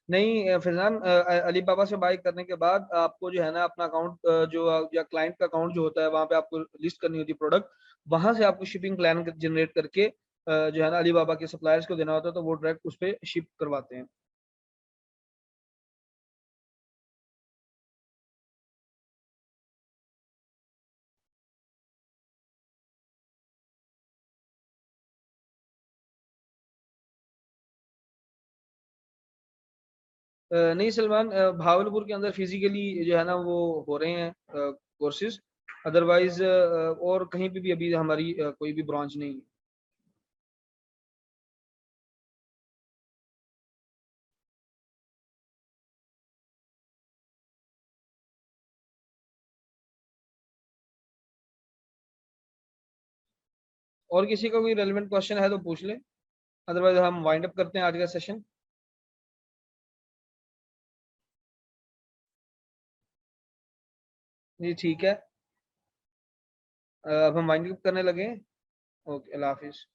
नहीं फैजान, अली बाबा से बाय करने के बाद आपको जो है ना अपना अकाउंट जो या क्लाइंट का अकाउंट जो होता है वहां पे आपको लिस्ट करनी होती है प्रोडक्ट। वहां से आपको शिपिंग प्लान जनरेट करके जो है ना अली बाबा के सप्लायर्स को देना होता है, तो वो डायरेक्ट उस पर शिप करवाते हैं। नहीं सलमान, भावलपुर के अंदर फिजिकली जो है ना वो हो रहे हैं कोर्सेज। अदरवाइज और कहीं पे भी अभी हमारी कोई भी ब्रांच नहीं है। और किसी का कोई रेलेवेंट क्वेश्चन है तो पूछ ले, अदरवाइज हम वाइंड अप करते हैं आज का सेशन। जी ठीक है, अब हम वाइंड अप करने लगे। ओके, अल्लाह हाफिज।